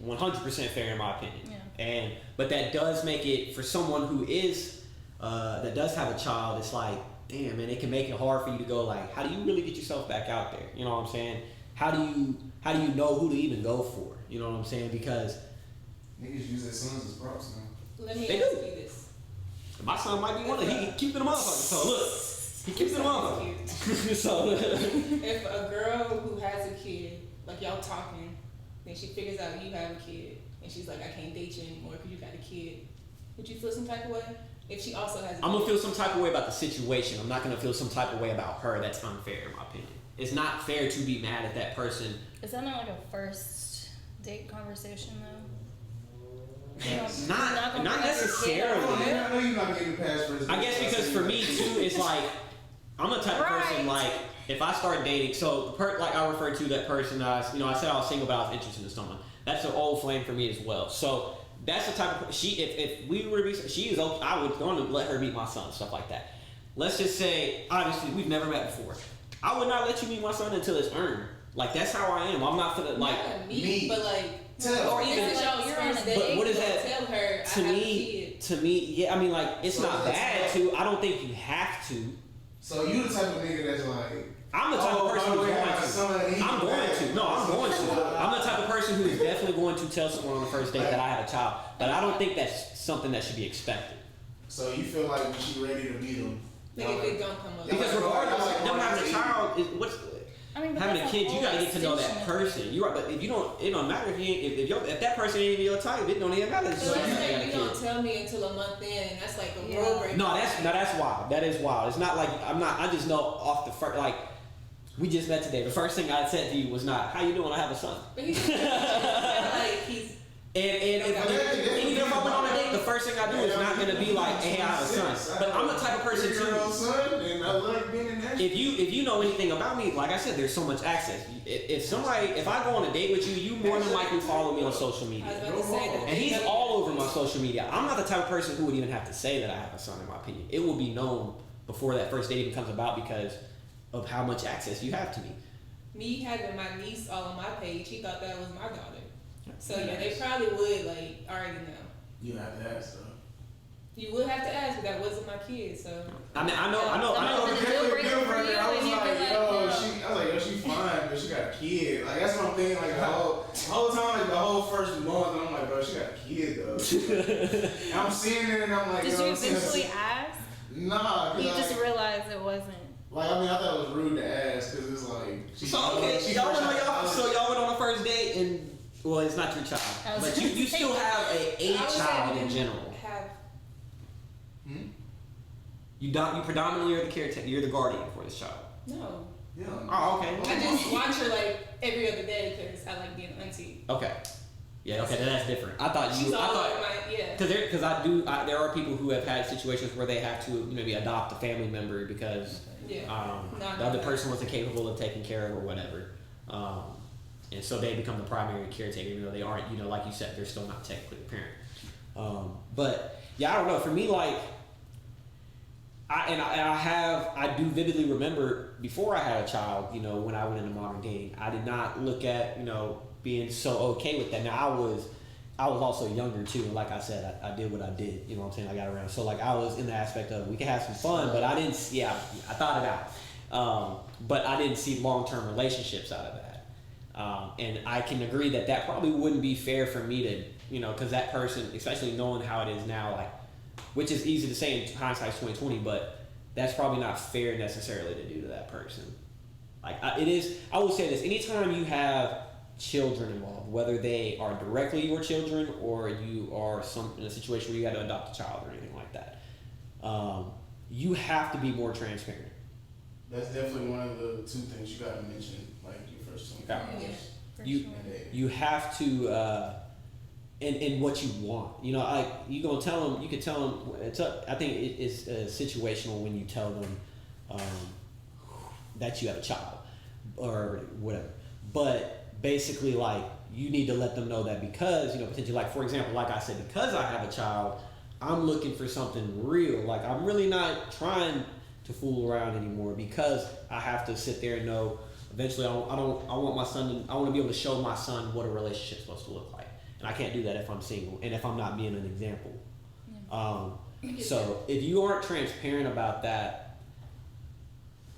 Speaker 2: 100% fair in my opinion.
Speaker 3: Yeah.
Speaker 2: But that does make it for someone who is that does have a child. It's like, damn man, it can make it hard for you to go like, how do you really get yourself back out there? You know what I'm saying? How do you know who to even go for? You know what I'm saying? Because
Speaker 4: Niggas use their sons as props now.
Speaker 5: Let me
Speaker 2: They
Speaker 5: ask
Speaker 2: do.
Speaker 5: you this.
Speaker 2: my son might be one of he keeps it a motherfucker. So look, he keeps it a motherfucker. So
Speaker 5: If a girl who has a kid, like y'all talking, then she figures out you have a kid, and she's like, I can't date you anymore because you got a kid, would you feel some type of way? If she also has a
Speaker 2: I'm gonna
Speaker 5: kid?
Speaker 2: feel some type of way about the situation. I'm not gonna feel some type of way about her. That's unfair in my opinion. It's not fair to be mad at that person.
Speaker 3: Is that not like a first date conversation though?
Speaker 2: Not
Speaker 3: gonna bring up your
Speaker 2: necessarily.
Speaker 3: kid.
Speaker 4: I know you're not getting past first.
Speaker 2: I guess because for me too, it's like I'm the type of person
Speaker 3: Right.
Speaker 2: like if I start dating, so like I referred to that person, I said I was single, but I was interested in someone. That's an old flame for me as well. So that's the type of if we were to be, she is okay, I would want to let her meet my son, stuff like that. Let's just say, obviously we've never met before. I would not let you meet my son until it's earned. Like that's how I am. I'm not gonna like.
Speaker 5: Not
Speaker 4: me.
Speaker 5: me, but like,
Speaker 4: Tell.
Speaker 5: or
Speaker 2: Even-
Speaker 5: even
Speaker 3: Like,
Speaker 5: y'all's
Speaker 3: you're on
Speaker 5: first
Speaker 3: a
Speaker 5: date,
Speaker 2: But what is
Speaker 5: you
Speaker 2: that?
Speaker 5: Tell her
Speaker 2: To
Speaker 5: I have a
Speaker 2: me, yeah. I mean, like it's
Speaker 4: So
Speaker 2: not
Speaker 4: that's
Speaker 2: bad
Speaker 4: not-
Speaker 2: to. I don't think you have to.
Speaker 4: So you the type of nigga that's like.
Speaker 2: I'm the type of person who's going to. I'm going to. No, I'm going to. I'm the type of person who is definitely going to tell someone on the first date that I have a child. But I don't think that's something that should be expected.
Speaker 4: So you feel like when she ready to meet him.
Speaker 5: Like if it don't come up.
Speaker 2: Because regardless of them having a child,
Speaker 3: I mean, but
Speaker 2: having a
Speaker 3: that's
Speaker 2: kid, you
Speaker 3: whole
Speaker 2: gotta get to know that
Speaker 3: extension of
Speaker 2: person. You're right, but if you don't, it don't matter if you ain't, if that person ain't your type, it don't even matter.
Speaker 5: So
Speaker 2: You
Speaker 5: let's
Speaker 2: got
Speaker 5: say
Speaker 2: a
Speaker 5: you
Speaker 2: kid.
Speaker 5: don't tell me until a month in, and that's like a
Speaker 3: Yeah.
Speaker 5: road breaker.
Speaker 2: No, that's wild. That is wild. It's not like I'm not. I just know off the first like. We just met today. The first thing I said to you was not, "How you doing? I have a son."
Speaker 5: But he's like he's.
Speaker 2: And even if I went on a date, the first thing I do is not gonna be like, "Hey, I have a son." But I'm the type of person
Speaker 4: Your own
Speaker 2: too.
Speaker 4: son, and I love being in that
Speaker 2: if you know anything about me, like I said, there's so much access. If I go on a date with you, you more than likely follow me on social
Speaker 5: I was
Speaker 2: media.
Speaker 5: about to say that.
Speaker 2: And he's all over my social media. I'm not the type of person who would even have to say that I have a son, in my opinion. It will be known before that first date even comes about because of how much access you have to me.
Speaker 5: Me having my niece all on my page, he thought that was my daughter. So yeah, they probably would like already know.
Speaker 4: You have to ask though.
Speaker 5: You would have to ask, but that wasn't my kid, so.
Speaker 2: I mean, I know.
Speaker 3: Somebody was a deal breaker for you,
Speaker 4: I was
Speaker 3: and you'd be
Speaker 4: like,
Speaker 3: like,
Speaker 4: yo,
Speaker 3: no.
Speaker 4: she fine, but she got a kid. Like that's what I'm thinking. Like the whole time, like the whole first month, and I'm like, bro, she got a kid though. And I'm seeing it, and I'm like,
Speaker 3: Did
Speaker 4: yo,
Speaker 3: you
Speaker 4: I'm seeing
Speaker 3: eventually
Speaker 4: this-
Speaker 3: ask?
Speaker 4: Nah,
Speaker 3: You
Speaker 4: cause
Speaker 3: just realized it wasn't.
Speaker 4: like I mean, I thought it was rude to ask because it's like.
Speaker 2: So okay, y'all went on a first date, and well, it's not your child,
Speaker 3: I was
Speaker 2: but
Speaker 3: gonna
Speaker 2: you
Speaker 3: say
Speaker 2: still have a
Speaker 5: I would say
Speaker 2: child
Speaker 5: we
Speaker 2: in
Speaker 5: didn't
Speaker 2: general.
Speaker 5: Have,
Speaker 2: You predominantly are the caretaker. You're the guardian for this child.
Speaker 5: no.
Speaker 4: Yeah.
Speaker 2: Oh, okay.
Speaker 5: I just watch her like every other day because I like being auntie.
Speaker 2: Okay. Yeah. Okay. Then that's different. I thought
Speaker 5: She's all over my, yeah.
Speaker 2: there are people who have had situations where they have to maybe adopt a family member because
Speaker 5: Yeah.
Speaker 2: the other person wasn't capable of taking care of or whatever, and so they become the primary caretaker even though they aren't, like you said, they're still not technically a parent. But yeah, I don't know. For me, like I do vividly remember before I had a child, when I went into modern dating, I did not look at being so okay with that. Now I was also younger too, and like I said, I did what I did. You know what I'm saying? I got around. So like I was in the aspect of we can have some fun, but I didn't. Yeah, I thought it out, but I didn't see long-term relationships out of that. And I can agree that probably wouldn't be fair for me to, because that person, especially knowing how it is now, like, which is easy to say in hindsight 2020, but that's probably not fair necessarily to do to that person. Like it is. I will say this: anytime you have children involved, whether they are directly your children or you are in a situation where you got to adopt a child or anything like that, you have to be more transparent.
Speaker 4: That's definitely one of the two things you gotta mention, like your first one.
Speaker 2: Yeah.
Speaker 3: For
Speaker 2: You-
Speaker 3: sure.
Speaker 2: You have to, and what you want. You can tell them. I think it's situational when you tell them that you have a child or whatever. But basically, like, you need to let them know that because, potentially, like, for example, like I said, because I have a child, I'm looking for something real. Like, I'm really not trying to fool around anymore because I have to sit there and know eventually I want my son I want to be able to show my son what a relationship's supposed to look like. And I can't do that if I'm single and if I'm not being an example. So if you aren't transparent about that,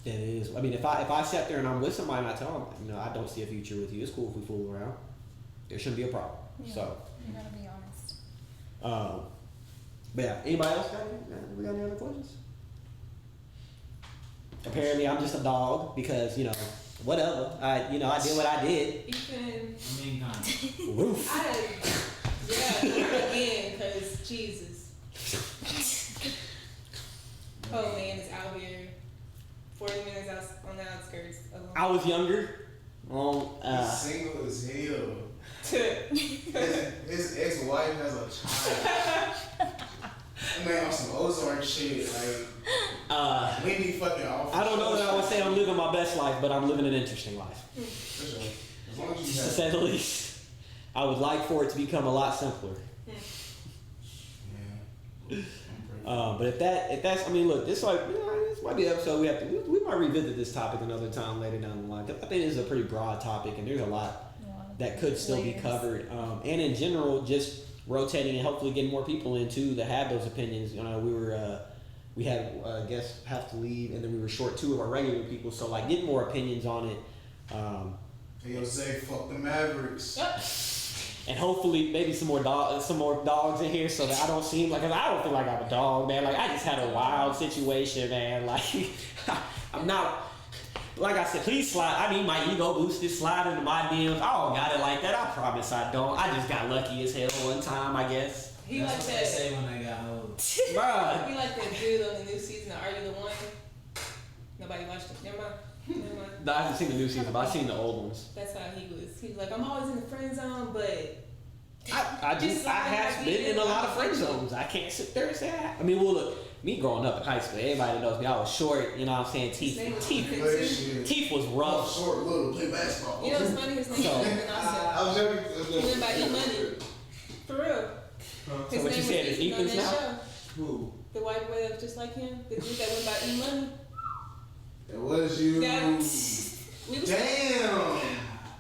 Speaker 2: then it is. I mean, if I sat there and I'm with somebody and I tell them, I don't see a future with you. It's cool if we fool around. There shouldn't be a problem.
Speaker 3: Yeah.
Speaker 2: So,
Speaker 3: You gotta be honest.
Speaker 2: but yeah, anybody else got any? We got any other questions? Apparently, I'm just a dog because whatever. I did what I did.
Speaker 5: Ethan,
Speaker 6: I mean, kind of.
Speaker 2: Woof.
Speaker 5: again, because Jesus. Oh man, it's out here. 40 minutes out on the outskirts alone.
Speaker 2: I was younger.
Speaker 4: He's single as hell. His ex-wife has a child. That man on some Ozark shit, like Wendy fucking off.
Speaker 2: I don't know that I would say I'm living my best life, but I'm living an interesting life,
Speaker 4: For sure. As long as
Speaker 2: to
Speaker 4: you have.
Speaker 2: say the least. I would like for it to become a lot simpler.
Speaker 4: Yeah.
Speaker 2: But if that's, I mean, look, this might be an episode we might revisit this topic another time later down the line. 'Cause I think this is a pretty broad topic, and there's a lot that could still be
Speaker 3: layers.
Speaker 2: covered. And in general, just rotating and hopefully getting more people in too that have those opinions. We had guests have to leave, and then we were short 2 of our regular people. So like getting more opinions on it.
Speaker 4: Hey, yo, Zay, fuck the Mavericks.
Speaker 2: And hopefully maybe some more dogs in here so that I don't seem like, 'cause I don't feel like I'm a dog, man. Like I just had a wild situation, man. Like I'm not, like I said, please slide. I need my ego boosted, slide into my DMs. I don't got it like that. I promise I don't. I just got lucky as hell one time, I guess.
Speaker 5: He
Speaker 6: That's
Speaker 5: like
Speaker 6: what they
Speaker 5: that.
Speaker 6: say when they got old.
Speaker 2: Bruh.
Speaker 5: He like that dude on the new season of Are You the One? Nobody watched it. Never mind.
Speaker 2: I haven't seen the new season, but I've seen the old ones.
Speaker 5: That's how he was. He was like, I'm always in the friend zone, but
Speaker 2: I have been in a lot of friend zones. I can't sit there and say I mean, well, look, me growing up in high school, everybody that knows me, I was short, you know what I'm saying?
Speaker 5: His name was
Speaker 2: Teeth was
Speaker 4: Oh,
Speaker 2: rough.
Speaker 4: short, little, play basketball.
Speaker 5: You know what's funny? His name
Speaker 2: So-
Speaker 5: was
Speaker 4: I was joking.
Speaker 5: He went by E-Money. For real.
Speaker 2: So what you said is Ethan's now?
Speaker 4: Who?
Speaker 5: The white boy that was just like him. The dude that went by E-Money.
Speaker 4: It was you.
Speaker 5: Yeah. We was
Speaker 4: Damn.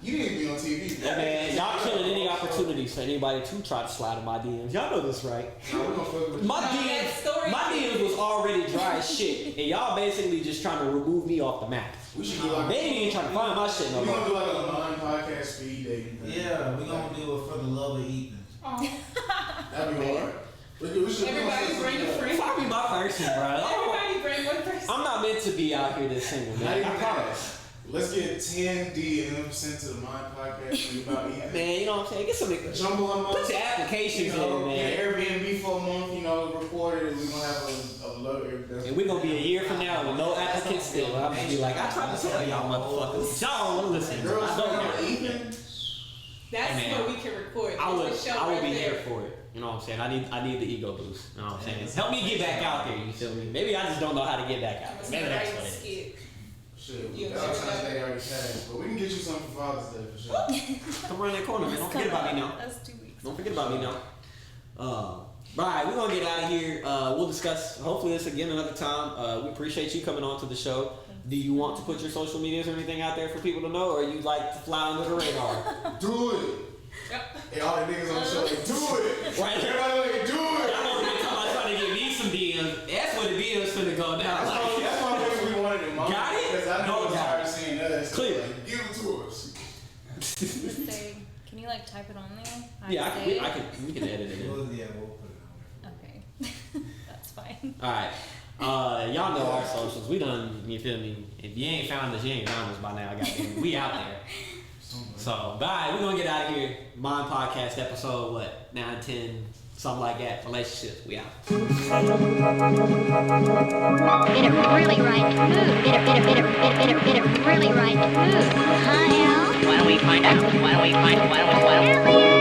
Speaker 4: You didn't be on TV.
Speaker 2: Hey man, y'all killing any opportunities for anybody to try to slide in my DMs. Y'all know this, right?
Speaker 4: Nah, we gonna fuck with
Speaker 2: My
Speaker 5: No, that
Speaker 2: DMs,
Speaker 5: story-
Speaker 2: my DMs was already dry as shit, and y'all basically just trying to remove me off the map.
Speaker 4: We should do like
Speaker 2: They ain't even trying to find my shit no
Speaker 4: we
Speaker 2: more.
Speaker 4: gonna do like a non-podcast speed dating thing.
Speaker 6: Yeah, we gonna do it for the love of Ethan.
Speaker 4: That'd be hard. We should
Speaker 5: Everybody bring a friend.
Speaker 2: Fuck me my person, bro.
Speaker 5: Everybody bring one person.
Speaker 2: I'm not meant to be out here this single,
Speaker 4: Not
Speaker 2: man.
Speaker 4: even
Speaker 2: I promise.
Speaker 4: Let's get 10 DMs sent to the Mind Podcast thing about Ethan.
Speaker 2: Man, you know what I'm saying? Get some
Speaker 4: Jumble them up.
Speaker 2: put your applications
Speaker 4: You know,
Speaker 2: in, man.
Speaker 4: get Airbnb for a month, you know, record it, and we're gonna have a low
Speaker 2: And we're gonna be a year from now with no applicants still. I'm gonna be like, I tried to tell y'all motherfuckers. Y'all don't wanna listen.
Speaker 4: Girls
Speaker 2: I
Speaker 4: fucking
Speaker 2: don't
Speaker 4: with
Speaker 2: care.
Speaker 4: Ethan.
Speaker 5: That's
Speaker 2: Man.
Speaker 5: what we can record.
Speaker 2: I
Speaker 5: That's
Speaker 2: would
Speaker 5: the show
Speaker 2: I would
Speaker 5: right
Speaker 2: be
Speaker 5: there.
Speaker 2: here for it. You know what I'm saying? I need the ego boost. You know what I'm saying? Help me get back out there, you feel me? Maybe I just don't know how to get back out there. Maybe that's what it is.
Speaker 5: Skit.
Speaker 4: Shit,
Speaker 5: Yeah,
Speaker 4: Valentine's Day already passed, but we can get you something for Father's Day for sure.
Speaker 2: Come around that corner, man. Don't forget about me now.
Speaker 3: That's 2 weeks.
Speaker 2: Don't forget about me now. Right, we're gonna get out of here. We'll discuss hopefully this again another time. We appreciate you coming on to the show. Do you want to put your social medias or anything out there for people to know, or you like to fly under the radar?
Speaker 4: Do it!
Speaker 5: Yep.
Speaker 4: Hey, all the niggas on the show, like, do it!
Speaker 2: Right.
Speaker 4: Everybody like, do
Speaker 2: Y'all
Speaker 4: it!
Speaker 2: over here talking about trying to get me some DMs. That's where the DMs finna go down.
Speaker 4: That's why we wanted it, Mom.
Speaker 2: Got it?
Speaker 4: Because I know
Speaker 2: No,
Speaker 4: it's
Speaker 2: got
Speaker 4: tired
Speaker 2: it.
Speaker 4: of seeing us.
Speaker 2: Clear.
Speaker 4: Like, give it to us.
Speaker 3: Say, can you like type it on there?
Speaker 2: Yeah,
Speaker 3: say
Speaker 2: we
Speaker 3: it?
Speaker 2: can edit it in.
Speaker 6: We'll put it on there.
Speaker 3: Okay. That's fine.
Speaker 2: Alright. Y'all know our socials. We done, you feel me? If you ain't found us, you ain't found us by now. Goddamn. We out there. So, bye. We're gonna get out of here. Mind Podcast episode, what? 9, 10, something like that. Relationships. We out.
Speaker 1: Get it really right smooth. Get it really right smooth. Huh, Al? Why don't we find out? Hell yeah!